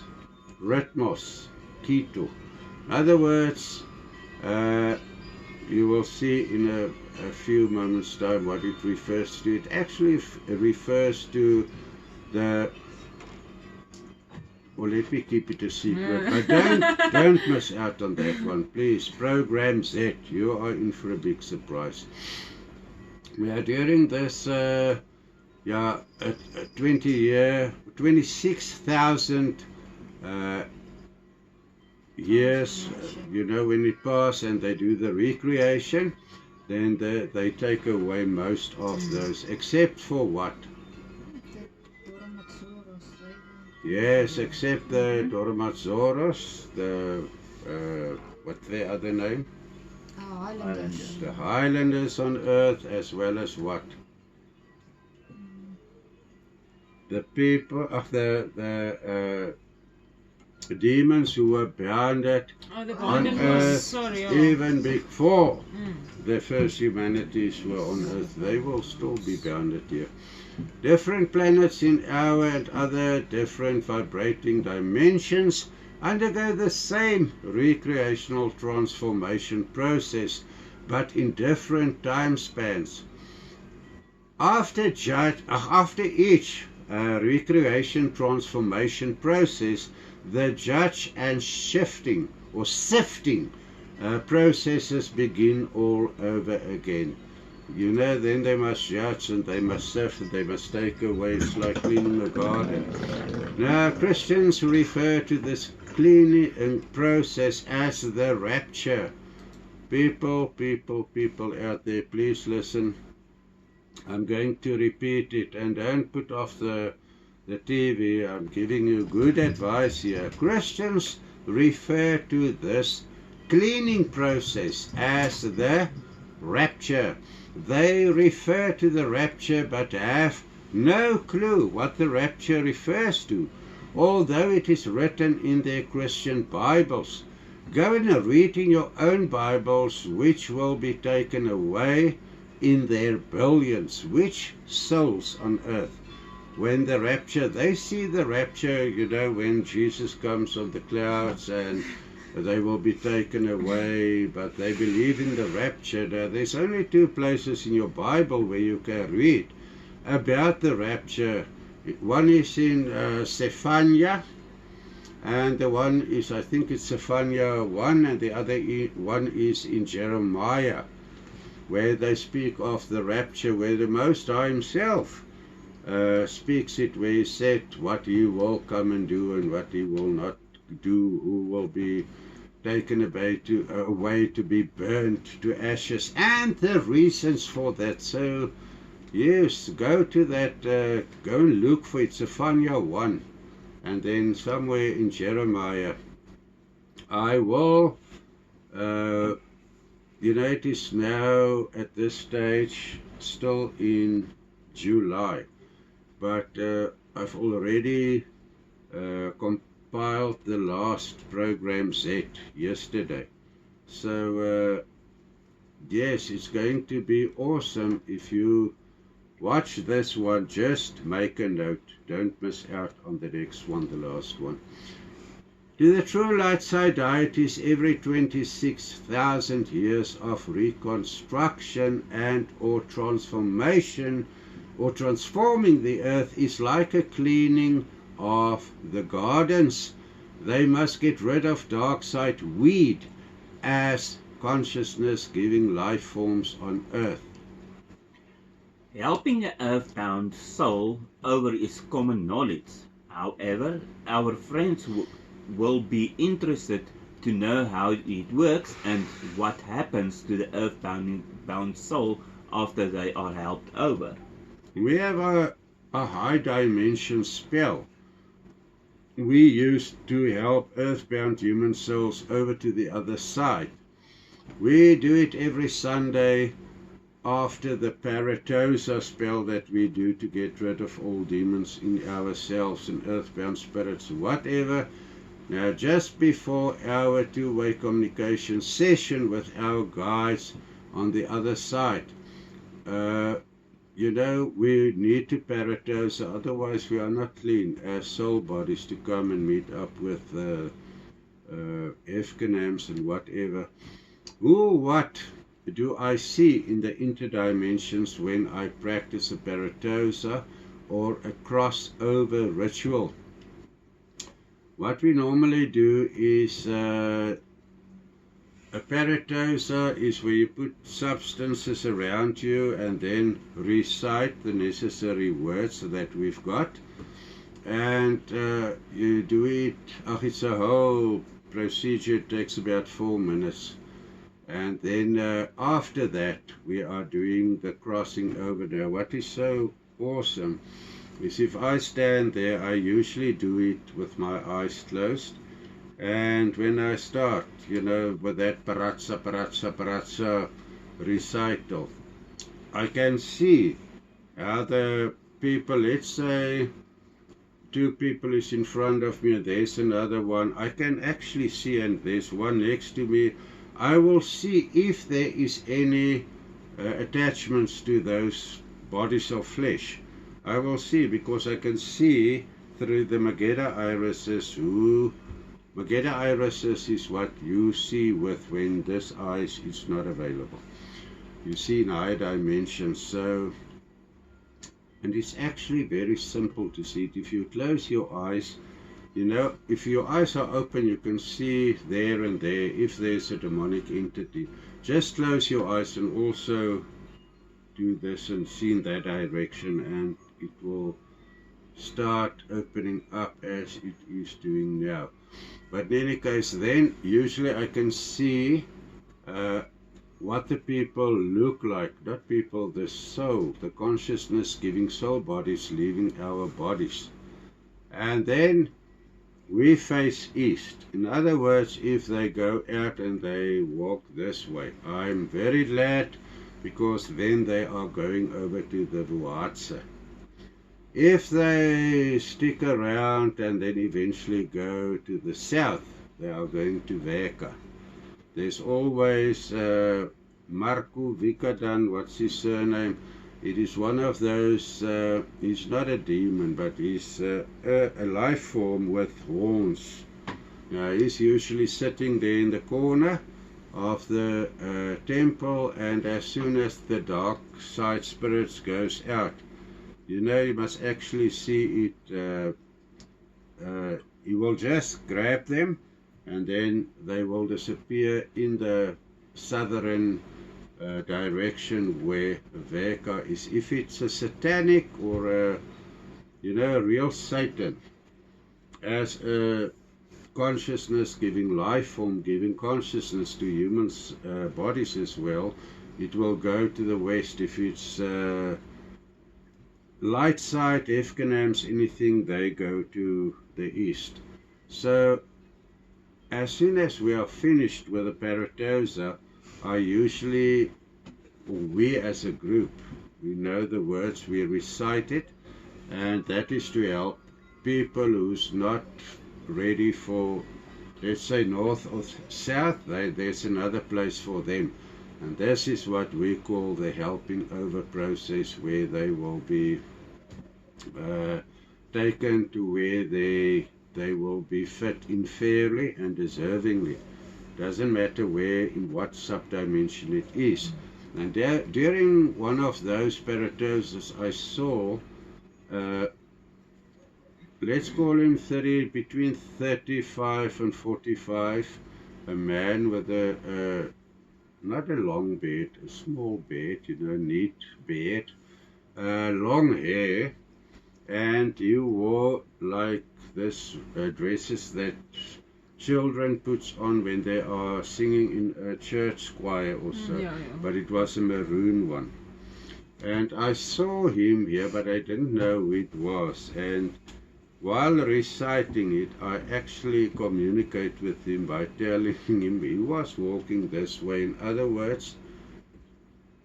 Ritmos, Keto. In other words, you will see in a few moments' time what it refers to. It actually refers to the, well, let me keep it a secret, but don't miss out on that one, please. Program Z, you are in for a big surprise. We are during this 26,000 years, when it passes and they do the recreation, then they take away most of those, except for what? Yes, except the Doromatzoros, the, what's their other name? Highlanders. The Highlanders on Earth, as well as what? The people of the demons who were bounded the on binded Earth, was, sorry. even before the first humanities were on Earth. They will still be bounded here. Different planets in our and other different vibrating dimensions undergo the same recreational transformation process, but in different time spans. After each recreation transformation process, the judge and shifting or sifting processes begin all over again. Then they must judge and they must sift and they must take away. It's like cleaning a garden. Now, Christians refer to this cleaning process as the rapture. People out there, please listen. I'm going to repeat it, and don't put off the TV. I'm giving you good advice here. Christians refer to this cleaning process as the rapture. They refer to the rapture but have no clue what the rapture refers to, although it is written in their Christian Bibles. Go and read in your own Bibles, which will be taken away in their billions. Which souls on earth when the rapture, they see the rapture, you know, when Jesus comes on the clouds and they will be taken away, but they believe in the rapture. Now, there's only two places in your Bible where you can read about the rapture. One is in Zephaniah, and the one is, I think it's Zephaniah 1, and the other one is in Jeremiah, where they speak of the rapture, where the Most High himself speaks it, where he said what he will come and do and what he will not do, who will be taken away to be burnt to ashes, and the reasons for that. So yes, go to that, go and look for it, Zephaniah 1, and then somewhere in Jeremiah. I will, you know, it is now at this stage still in July, but I've already compiled the last program Z yesterday. So yes, it's going to be awesome. If you watch this one, just make a note. Don't miss out on the next one, the last one. To the true light side deities, every 26,000 years of reconstruction and or transformation or transforming the earth is like a cleaning of the gardens. They must get rid of dark side weed as consciousness giving life forms on earth. Helping the earthbound soul over is common knowledge. However, our friends will be interested to know how it works and what happens to the earthbound soul after they are helped over. We have a high dimension spell we use to help earthbound human souls over to the other side. We do it every Sunday after the Paratosa spell that we do to get rid of all demons in ourselves and earthbound spirits, whatever. Now, just before our two-way communication session with our guides on the other side, you know, we need to Paratosa, otherwise we are not clean as soul bodies to come and meet up with Efkanams and whatever. What do I see in the interdimensions when I practice a Paratosa or a crossover ritual? What we normally do is a Paratosa is where you put substances around you and then recite the necessary words that we've got, and you do it. It's a whole procedure. It takes about 4 minutes. And then after that, we are doing the crossing over. Now, what is so awesome is if I stand there, I usually do it with my eyes closed. And when I start, you know, with that paratsa, paratsa, paratsa recital, I can see how the people, let's say 2 people is in front of me, and there's another one. I can actually see, and there's one next to me. I will see if there is any attachments to those bodies of flesh. I will see, because I can see through the Mageda irises. Mageda irises is what you see with when this eyes is not available. You see in higher dimensions. So, and it's actually very simple to see it. If you close your eyes, you know, if your eyes are open, you can see there and there if there's a demonic entity. Just close your eyes and also do this and see in that direction, and it will start opening up as it is doing now. But in any case, then usually I can see what the people look like. Not people, the soul, the consciousness giving soul bodies, leaving our bodies. And then we face east. In other words, if they go out and they walk this way, I'm very glad, because then they are going over to the Vuatse. If they stick around and then eventually go to the south, they are going to Veka. There's always Marco Vikadan, what's his surname? It is one of those, he's not a demon, but he's a life form with horns. He's usually sitting there in the corner of the temple, and as soon as the dark side spirits goes out, you must actually see it. He will just grab them, and then they will disappear in the southern direction where Veka is. If it's a satanic or a real Satan as a consciousness giving life form, giving consciousness to humans' bodies as well, it will go to the west. If it's light side, Efkanams, anything, they go to the east. So as soon as we are finished with the Paratosa, we as a group, we know the words, we recite it, and that is to help people who's not ready for, let's say, north or south. There's another place for them, and this is what we call the helping over process, where they will be taken to where they will be fit in fairly and deservingly. Doesn't matter where, in what subdimension it is. And during one of those Paratosas, I saw, let's call him between 35 and 45, a man with not a long beard, a small beard, neat beard, long hair, and he wore like this dresses that children puts on when they are singing in a church choir or so, but it was a maroon one. And I saw him here, but I didn't know who it was. And while reciting it, I actually communicate with him by telling him he was walking this way. In other words,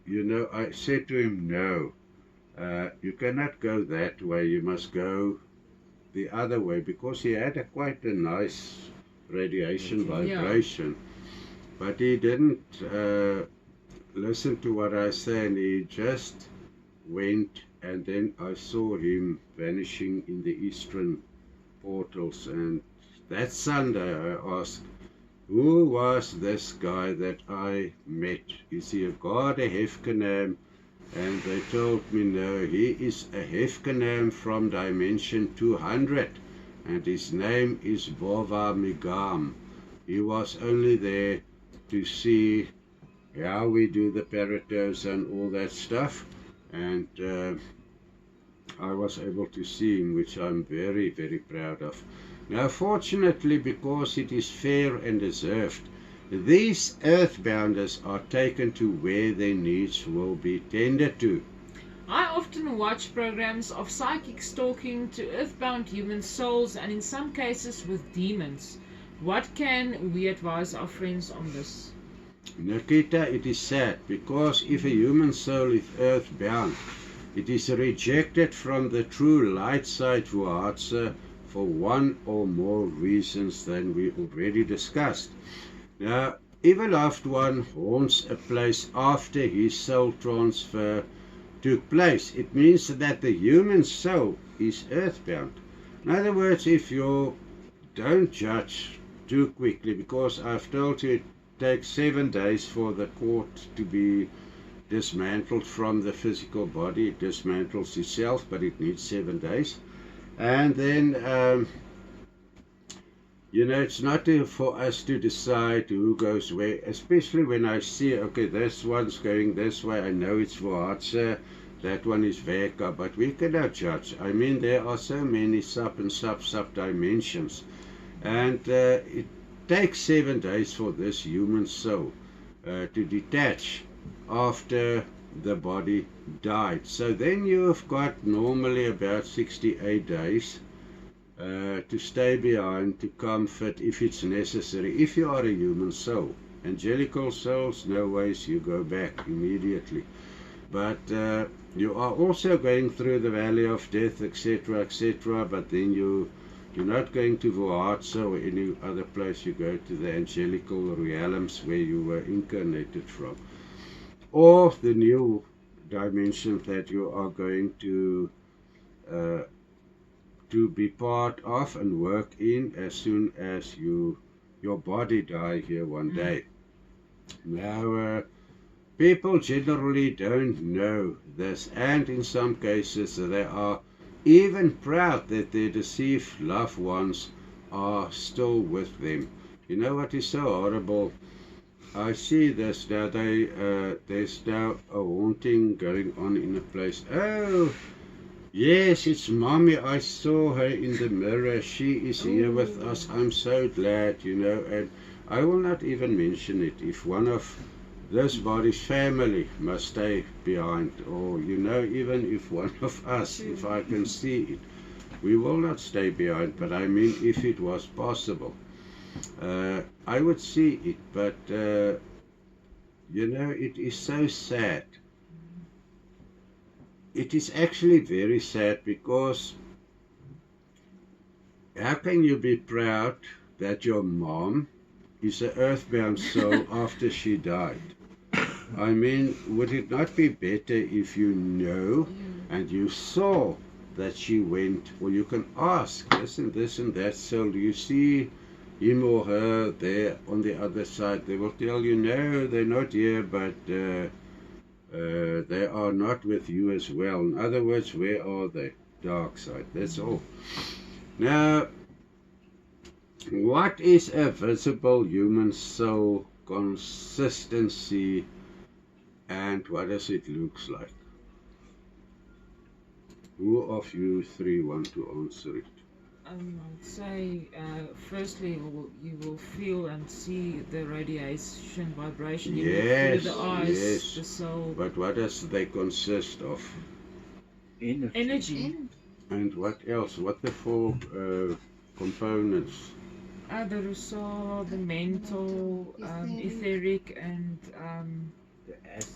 I said to him, no, you cannot go that way, you must go the other way, because he had quite a nice radiation vibration, but he didn't listen to what I said, and he just went, and then I saw him vanishing in the eastern portals. And that Sunday I asked, who was this guy that I met? Is he a god, a Hefkanam? And they told me, no, he is a Hefkanam from dimension 200, and his name is Bova Migam. He was only there to see how we do the Paratosa and all that stuff, and I was able to see him, which I'm very, very proud of. Now, fortunately, because it is fair and deserved, these earthbounders are taken to where their needs will be tended to. I often watch programs of psychics talking to earthbound human souls, and in some cases with demons. What can we advise our friends on this? Nikita, it is sad, because if a human soul is earthbound, it is rejected from the true light side Vuhatsa for one or more reasons than we already discussed. Now, even after one haunts a place after his soul transfer took place, it means that the human soul is earthbound. In other words, if you don't judge too quickly, because I've told you it takes 7 days for the cord to be dismantled from the physical body. It dismantles itself, but it needs 7 days. And then it's not for us to decide who goes where, especially when I see, okay, this one's going this way, I know it's Vuhatsa, that one is Veka, but we cannot judge. I mean, there are so many sub dimensions, and it takes 7 days for this human soul to detach after the body died. So then you've got normally about 68 days to stay behind, to comfort if it's necessary, if you are a human soul. Angelical souls, no ways, you go back immediately. But you are also going through the valley of death, etc., etc., but then you're not going to Vuhatsa or any other place. You go to the angelical realms where you were incarnated from, or the new dimension that you are going uh, to be part of and work in as soon as your body die here one day. Now, people generally don't know this, and in some cases they are even proud that their deceased loved ones are still with them. You know what is so horrible? I see this now. There's now a haunting going on in a place. Oh, yes, it's Mommy. I saw her in the mirror. She is here with us. I'm so glad, and I will not even mention it. If one of this body's family must stay behind, or, even if one of us, if I can see it, we will not stay behind. But I mean, if it was possible, I would see it. But, it is so sad. It is actually very sad, because how can you be proud that your mom is an earthbound soul after she died? I mean, would it not be better if you know and you saw that she went, or you can ask this and that soul, do you see him or her there on the other side? They will tell you, no, they're not here, but they are not with you as well. In other words, where are they? Dark side, that's all. Now, what is a visible human soul consistency, and what does it look like? Who of you three want to answer it? I'd say, firstly, you will feel and see the radiation, vibration. You will Yes, feel the eyes, yes. the soul, But what does they consist of? energy. And what else? What the four components? The soul, the mental, etheric, and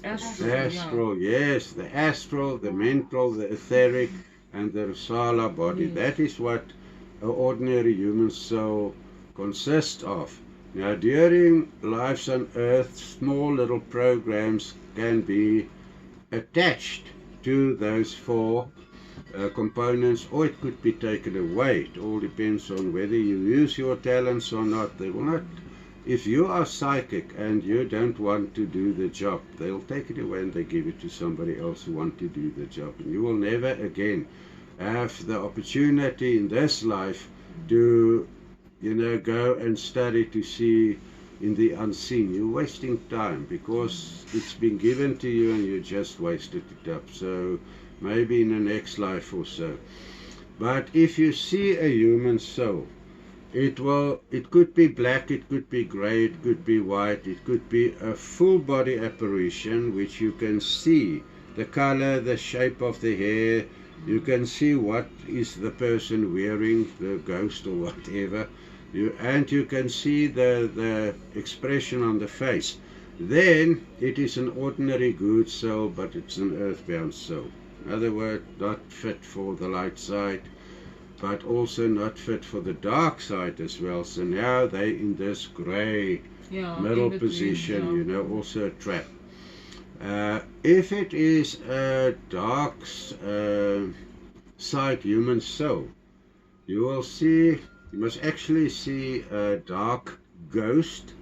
astral. The astral, yes, the astral, the mental, the etheric, and the Rasala body. Yes. That is what an ordinary human soul consists of. Now, during lives on earth, small little programs can be attached to those four components, or it could be taken away. It all depends on whether you use your talents or not. They will not. If you are psychic and you don't want to do the job, they'll take it away and they give it to somebody else who wants to do the job. And you will never again have the opportunity in this life to, go and study to see in the unseen. You're wasting time, because it's been given to you and you just wasted it up. So maybe in the next life or so. But if you see a human soul, it could be black, it could be gray, it could be white, it could be a full body apparition, which you can see the color, the shape of the hair, you can see what is the person wearing, the ghost or whatever, and you can see the expression on the face. Then it is an ordinary good soul, but it's an earthbound soul. In other words, not fit for the light side, but also not fit for the dark side as well. So now they in this grey middle in between, position, also a trap. If it is a dark side human soul, you must actually see a dark ghost.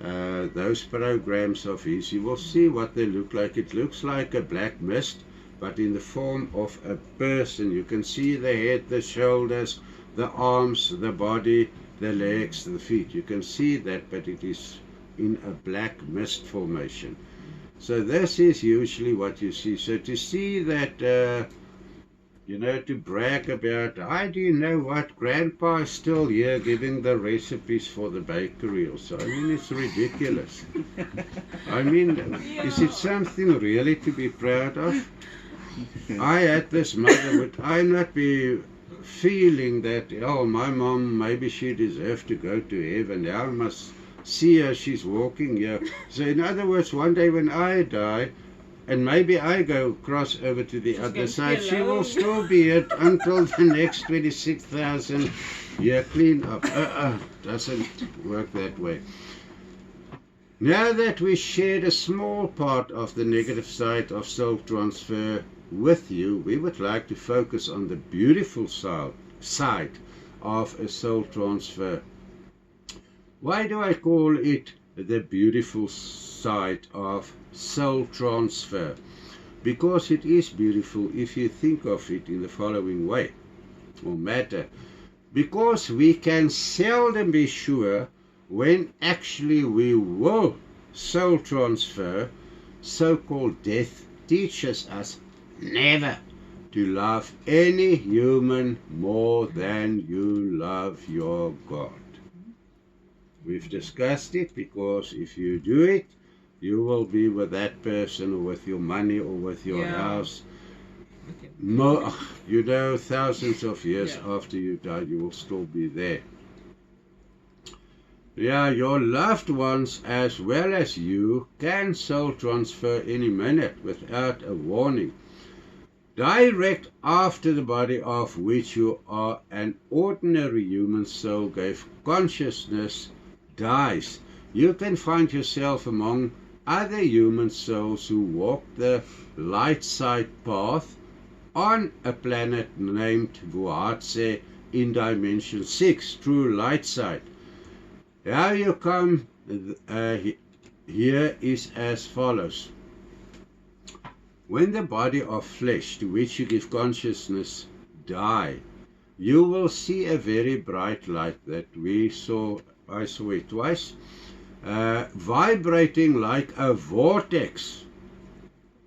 Those programs of his, you will see what they look like. It looks like a black mist, but in the form of a person. You can see the head, the shoulders, the arms, the body, the legs, the feet. You can see that, but it is in a black mist formation. So this is usually what you see. So to see that, to brag about, do you know what, Grandpa is still here giving the recipes for the bakery or so. I mean, it's ridiculous. I mean, is it something really to be proud of? I had this mother, would I not be feeling that, my mom, maybe she deserved to go to heaven. Now I must see her, she's walking here. So in other words, one day when I die, and maybe I cross over to the other side, she will still be here until the next 26,000 year clean up. Doesn't work that way. Now that we shared a small part of the negative side of soul transfer with you, we would like to focus on the beautiful side of a soul transfer. Why do I call it the beautiful side of soul transfer? Because it is beautiful if you think of it in the following way or matter. Because we can seldom be sure when actually we will soul transfer. So-called death teaches us never to love any human more than you love your God. We've discussed it because if you do it, you will be with that person or with your money or with your house. Okay. Thousands of years after you die, you will still be there. Yeah, your loved ones as well as you can soul transfer any minute without a warning. Direct after the body of which you are an ordinary human soul gave consciousness dies, you can find yourself among other human souls who walk the light side path on a planet named Vuatse in Dimension 6, true light side. How you come here is as follows. When the body of flesh to which you give consciousness die, you will see a very bright light that I saw it twice, vibrating like a vortex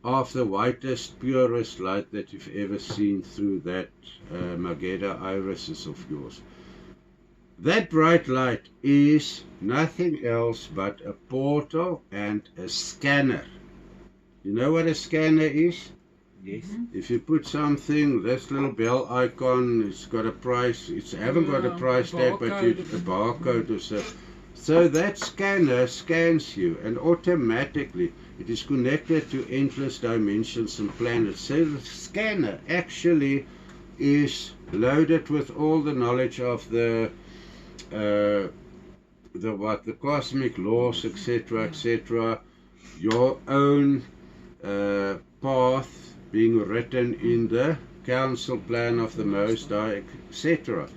of the whitest, purest light that you've ever seen through that Mageda irises of yours. That bright light is nothing else but a portal and a scanner. You know what a scanner is? Yes. If you put something, this little bell icon, it's got a price. It haven't got a price tag, but a barcode or so. So that scanner scans you, and automatically it is connected to endless dimensions and planets. So the scanner actually is loaded with all the knowledge of the cosmic laws, etc., etc. Your own path being written in the council plan of the Most High, etc.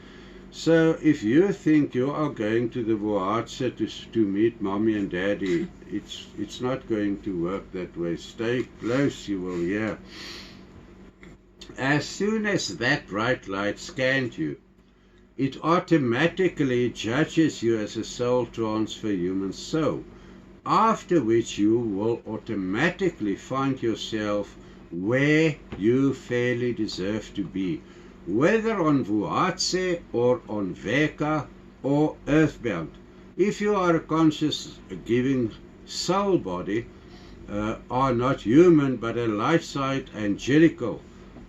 So if you think you are going to the Vuatse to meet mommy and daddy, it's not going to work that way. Stay close, you will hear. As soon as that bright light scanned you, it automatically judges you as a soul transfer human soul, after which you will automatically find yourself where you fairly deserve to be, whether on Vuatse or on Veka or earthbound. If you are a conscious giving soul body, are not human but a light side angelical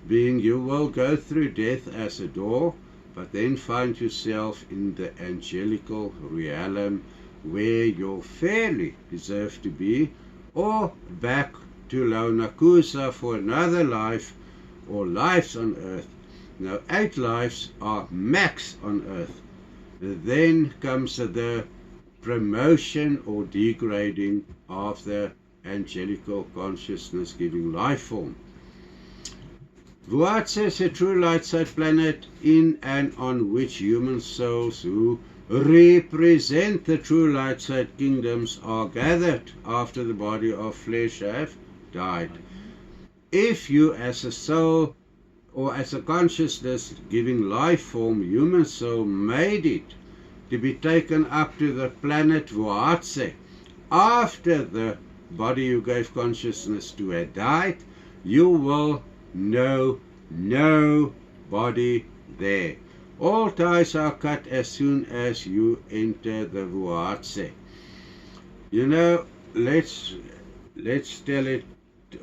being, you will go through death as a door, but then find yourself in the angelical realm where you fairly deserve to be, or back to Launakusa for another life or lives on earth. Now 8 lives are max on earth. Then comes the promotion or degrading of the angelical consciousness giving life form. Vuatse is a true light side planet in and on which human souls who represent the true light side kingdoms are gathered after the body of flesh have died. If you as a soul or as a consciousness giving life form human soul made it to be taken up to the planet Vuatse after the body you gave consciousness to had died, you will know nobody there. All ties are cut as soon as you enter the Vuatse. You know, let's tell it,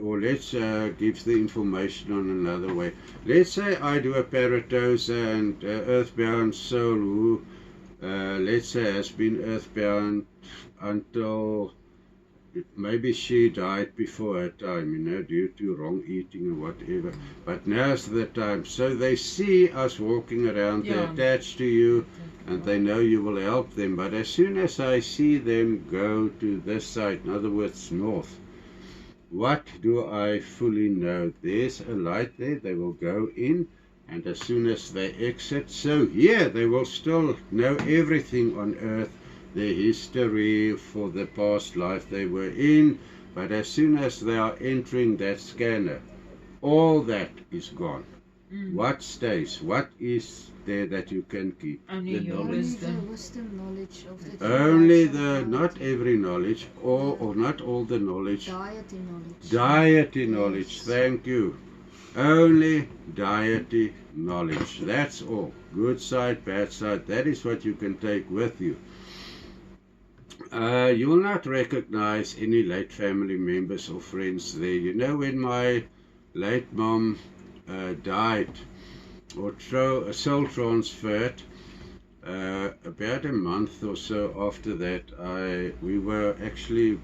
or let's give the information on another way. Let's say I do a Paratosa and earthbound soul who, let's say, has been earthbound until maybe she died before her time, due to wrong eating and whatever. But now's the time. So they see us walking around, they're Yeah. attached to you, and they know you will help them. But as soon as I see them go to this side, in other words, north, what do I fully know? There's a light there, they will go in, and as soon as they exit, so here they will still know everything on earth, their history for the past life they were in, but as soon as they are entering that scanner, all that is gone. What stays? What is there that you can keep? Only The your knowledge. Only the wisdom. wisdom knowledge of the Only true the, life not of every knowledge, or not all the knowledge. deity knowledge. Deity knowledge, Yes. thank you. Only deity knowledge. That's all. Good side, bad side. That is what you can take with you. You will not recognize any late family members or friends there. When my late mom died, or soul transferred, about a month or so after that, we were actually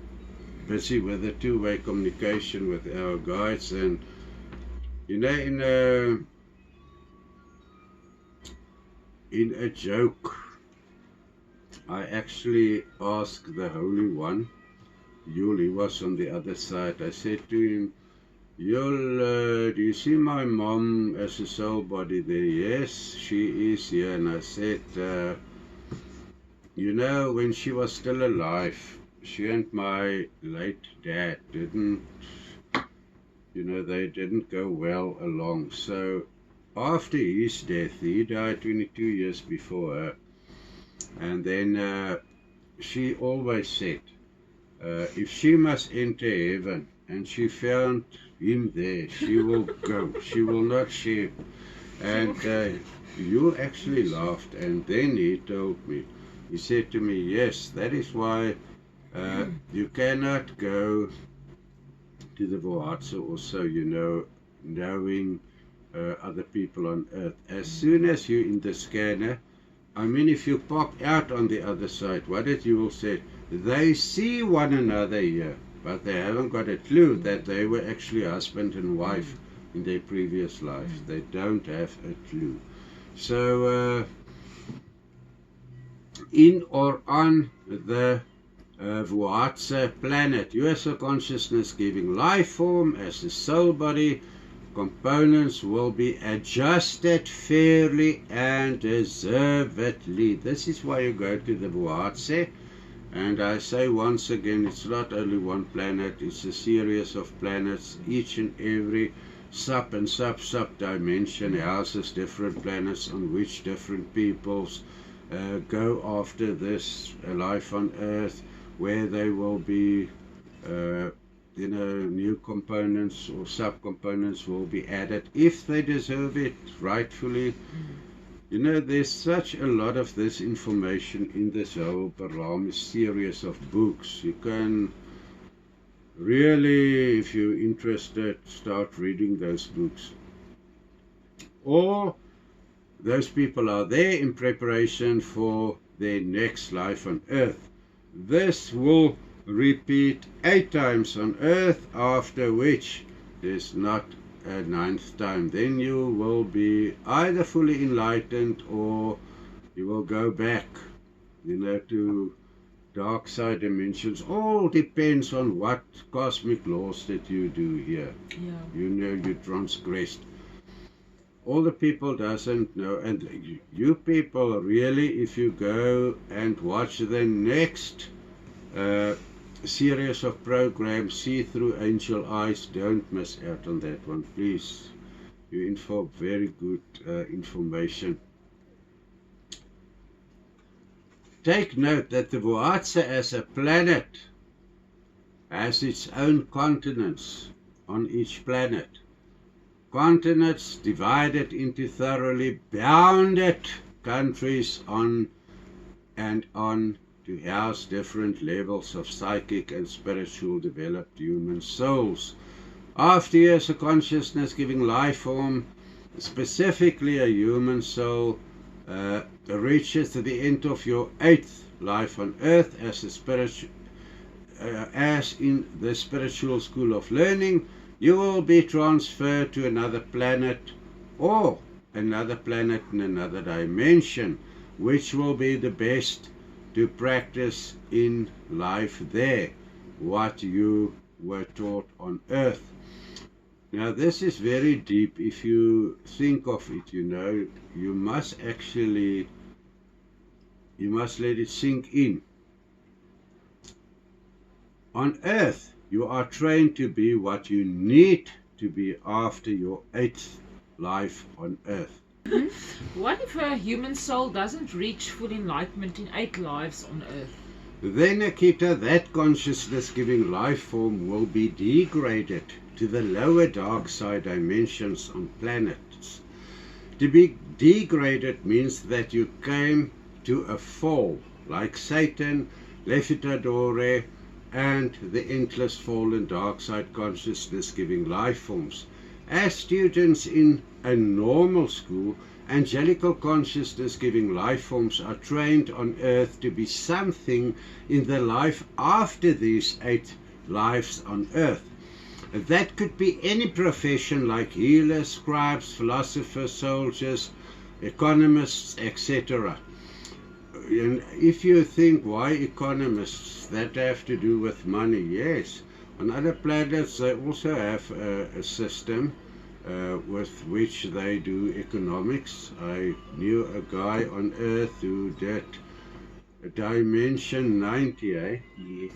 busy with the two-way communication with our guides, and in a joke, I actually asked the Holy One, Yul, he was on the other side, I said to him, Yul, do you see my mom as a soul body there? Yes, she is here. And I said, when she was still alive, she and my late dad they didn't go well along. So after his death, he died 22 years before her. And then she always said, if she must enter heaven and she found him there, she will go. She will not share. And you actually laughed. And then he told me, he said to me, yes, that is why you cannot go to the Voatse also, knowing other people on earth. As soon as you're in the scanner, if you pop out on the other side, what did you will say? They see one another here, but they haven't got a clue that they were actually husband and wife in their previous lives. They don't have a clue. So, in or on the Voatse planet, you as a consciousness giving life form, as a soul body, components will be adjusted fairly and deservedly. This is why you go to the Voatse. And I say once again, it's not only one planet, it's a series of planets. Each and every sub and sub dimension houses different planets on which different peoples go after this life on Earth, where they will be new components or sub-components will be added if they deserve it rightfully. There's such a lot of this information in this whole Parami series of books. You can really, if you're interested, start reading those books. Or those people are there in preparation for their next life on Earth. This will repeat 8 times on Earth, after which there's not a 9th time. Then you will be either fully enlightened or you will go back, to dark side dimensions. All depends on what cosmic laws that you do here. Yeah. You transgressed. All the people doesn't know, and you people really, if you go and watch the next series of programs, See Through Angel Eyes, don't miss out on that one, please. You're in for very good information. Take note that the Voatse as a planet has its own continents on each planet. Continents divided into thoroughly bounded countries on to house different levels of psychic and spiritual developed human souls. After years of consciousness giving life form, specifically a human soul, reaches to the end of your 8th life on Earth as a as in the spiritual school of learning, you will be transferred to another planet or another planet in another dimension, which will be the best to practice in life there, what you were taught on earth. Now this is very deep. If you think of it, you must let it sink in. On earth, you are trained to be what you need to be after your 8th life on earth. What if a human soul doesn't reach full enlightenment in 8 lives on earth? Then, Akita, that consciousness-giving life form will be degraded to the lower dark side dimensions on planets. To be degraded means that you came to a fall, like Satan, Lefitadore, and the endless fallen dark side consciousness-giving life forms. As students in a normal school, angelical consciousness-giving life forms are trained on earth to be something in the life after these 8 lives on earth. That could be any profession like healers, scribes, philosophers, soldiers, economists, etc. And if you think, why economists? That have to do with money. Yes. On other planets they also have a system with which they do economics. I knew a guy on earth who did dimension 90, Yes.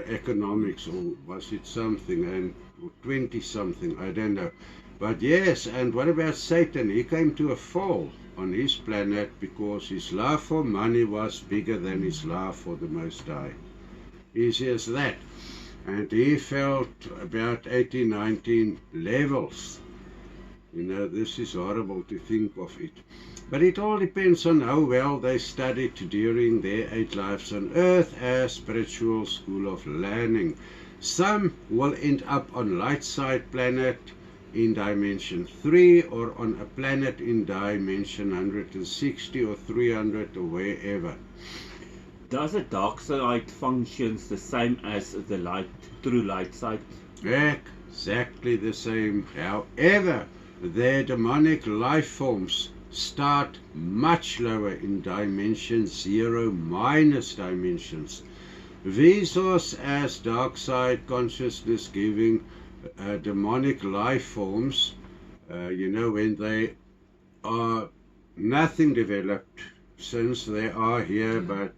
economics, or was it something, and 20 something, I don't know. But yes, and what about Satan? He came to a fall on his planet because his love for money was bigger than his love for the Most High. Easy as that. And he felt about 18, 19 levels. This is horrible to think of it. But it all depends on how well they studied during their 8 lives on earth as spiritual school of learning. Some will end up on light side planet in dimension 3, or on a planet in dimension 160 or 300 or wherever. Does a dark side functions the same as the true light side? Exactly the same. However, their demonic life forms start much lower in dimension 0 minus dimensions. Visos as dark side consciousness giving demonic life forms, when they are nothing developed, since they are here, but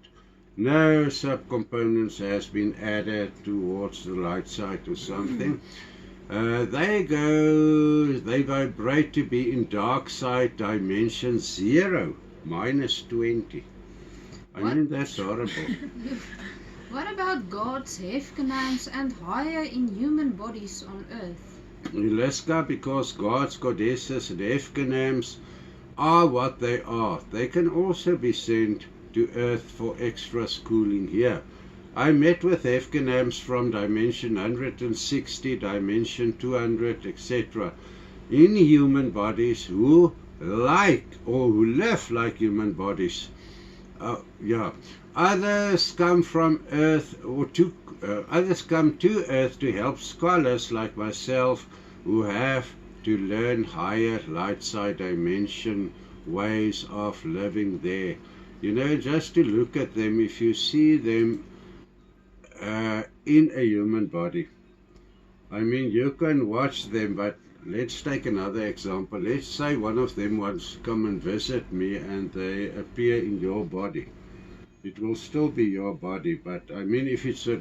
no subcomponents has been added towards the light side or something. They vibrate to be in dark side dimension 0 minus 20. I mean, that's horrible. What about God's Hefkanams and higher inhuman bodies on earth? Liska, because gods, goddesses, and Hefkanams are what they are. They can also be sent to earth for extra schooling here. I met with Hefkanams from dimension 160, dimension 200, etc. in human bodies who live like human bodies. Others come from earth others come to earth to help scholars like myself who have to learn higher light side dimension ways of living there. Just to look at them, if you see them in a human body, I mean, you can watch them, but let's take another example. Let's say one of them wants to come and visit me and they appear in your body. It will still be your body, but I mean, if it's a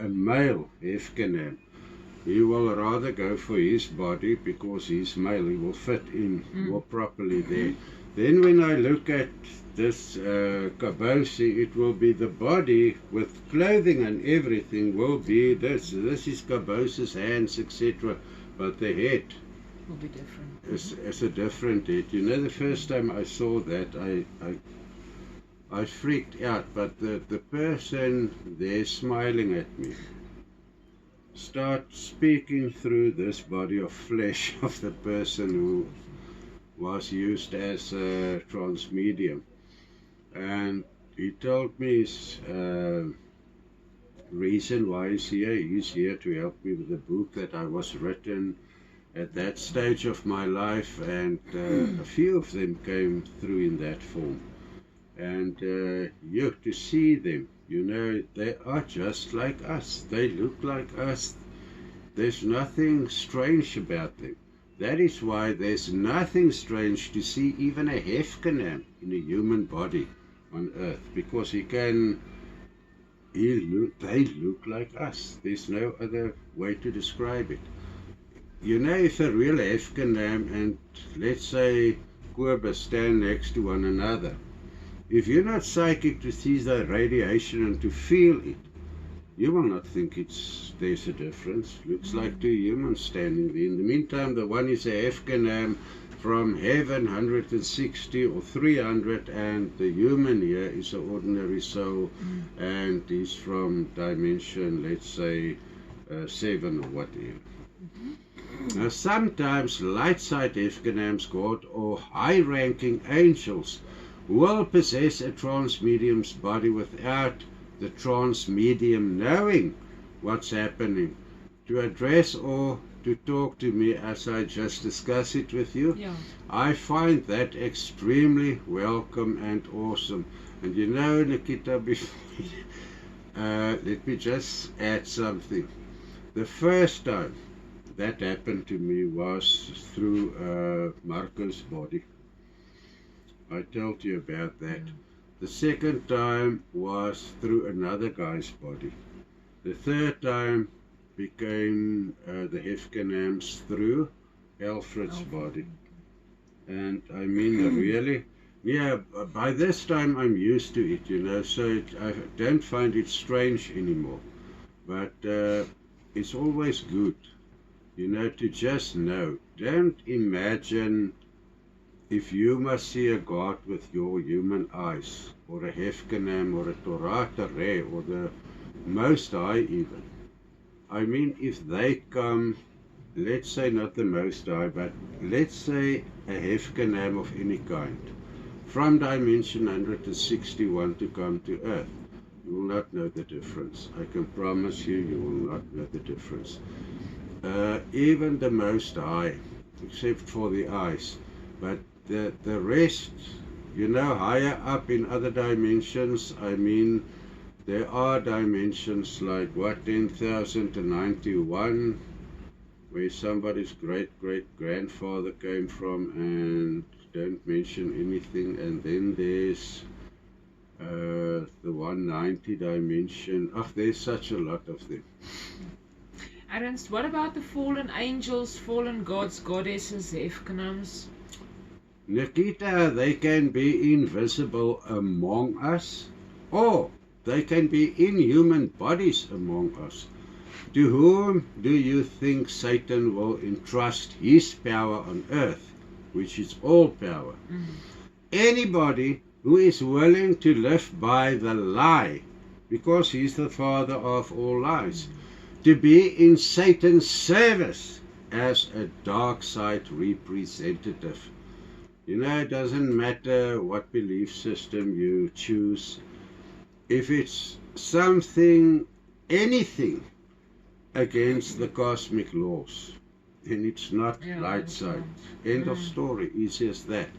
male Hefkanam, he will rather go for his body because he's male. He will fit in more properly there. Then when I look at this Kabosi, it will be the body with clothing and everything will be this. This is Kabosi's hands, etc. But the head Will be different. is a different head. The first time I saw that, I freaked out. But the person there smiling at me start speaking through this body of flesh of the person who was used as a transmedium. And he told me reason why he's here. He's here to help me with the book that I was written at that stage of my life, and a few of them came through in that form. And you to see them, you know, they are just like us. They look like us. There's nothing strange about them. That is why there's nothing strange to see even a Hefkenam in a human body on earth, because they look like us. There's no other way to describe it. You know, if a real Hefkenam and, let's say, Kobus stand next to one another, if you're not psychic to see the radiation and to feel it, you will not think there's a difference. Looks like two humans standing there. In the meantime, the one is a Hefkenam from heaven, 160 or 300, and the human here is an ordinary soul, and is from dimension, let's say, 7 or whatever. Now, sometimes light side Hefkenams, God, or high-ranking angels will possess a trance medium's body without the trance medium knowing what's happening, to address or to talk to me as I just discussed it with you. Yeah. I find that extremely welcome and awesome. And you know, Nikita, before, let me just add something. The first time that happened to me was through Marco's body. I told you about that. The second time was through another guy's body. The third time became the Hefkenams through Alfred's body. And I mean, really, yeah, by this time I'm used to it, you know, so I don't find it strange anymore. But it's always good, you know, to just know. Don't imagine if you must see a God with your human eyes, or a Hefkenam, or a Torah Tereh, or the Most High even. I mean, if they come, let's say not the Most High, but let's say a Hefkenam of any kind, from dimension 161 to come to earth, you will not know the difference. I can promise you, you will not know the difference. Even the Most High, except for the eyes, but the rest, you know, higher up in other dimensions, I mean, there are dimensions like, what, 10,091, where somebody's great-great-grandfather came from, and don't mention anything. And then there's the 190 dimension. There's such a lot of them. Ernst, what about the fallen angels, fallen gods, goddesses, Hefkenams? Nikita, they can be invisible among us, or they can be in human bodies among us. To whom do you think Satan will entrust his power on earth, which is all power? Anybody who is willing to live by the lie, because he's the father of all lies, to be in Satan's service as a dark side representative. You know, it doesn't matter what belief system you choose. If it's something, anything against the cosmic laws, then it's not light side. End of story. Easy as that.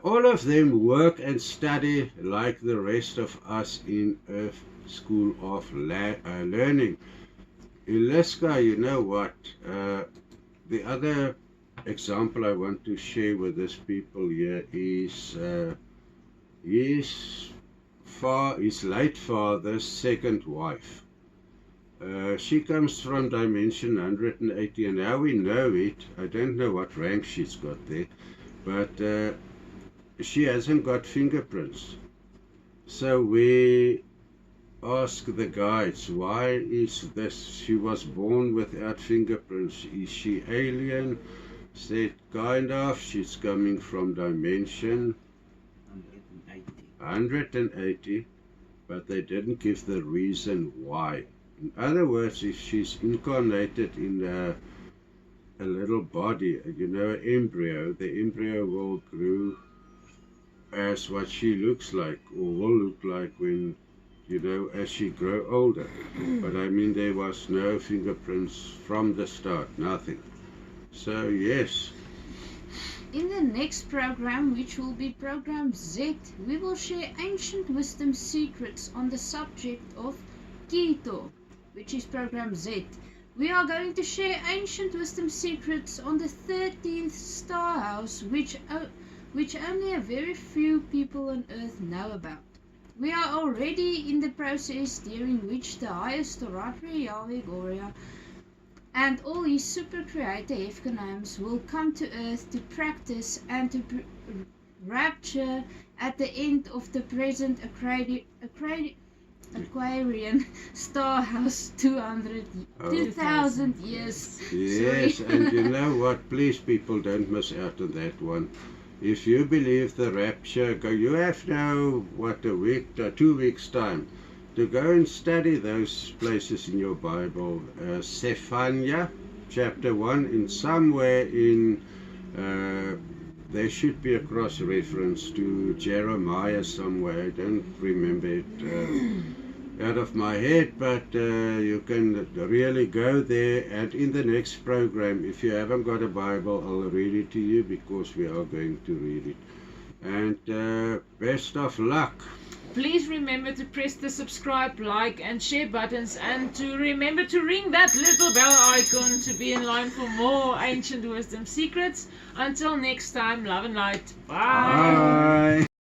All of them work and study like the rest of us in Earth School of Learning. Iliska, you know what? The other example I want to share with these people here is his late father's second wife. She comes from dimension 180, and how we know it, I don't know what rank she's got there, but she hasn't got fingerprints. So we ask the guides, why is this? She was born without fingerprints. Is she alien? Said, kind of. She's coming from dimension 180, but they didn't give the reason why. In other words, if she's incarnated in a little body, you know, an embryo, the embryo will grow as what she looks like, or will look like when as she grew older. But I mean, there was no fingerprints from the start, nothing. So yes, In the next program, which will be program Z, we will share ancient wisdom secrets on the subject of Keto, which is program Z. We are going to share ancient wisdom secrets on the 13th star house, which only a very few people on earth know about. We are already in the process during which the highest Toratri Yahweh Goria and all his super creator Hefkanams will come to earth to practice and to rapture at the end of the present Aquarian star house 2,000 years. yes, Sorry. and you know what? Please, people, don't miss out on that one. If you believe the rapture, you have now, a week, 2 weeks' time to go and study those places in your Bible. Zephaniah chapter 1, in somewhere in, there should be a cross reference to Jeremiah somewhere. I don't remember it out of my head, but you can really go there, and in the next program, if you haven't got a Bible, I'll read it to you because we are going to read it. And best of luck. Please remember to press the subscribe, like and share buttons, and to remember to ring that little bell icon to be in line for more ancient wisdom secrets. Until next time, love and light. Bye. Bye.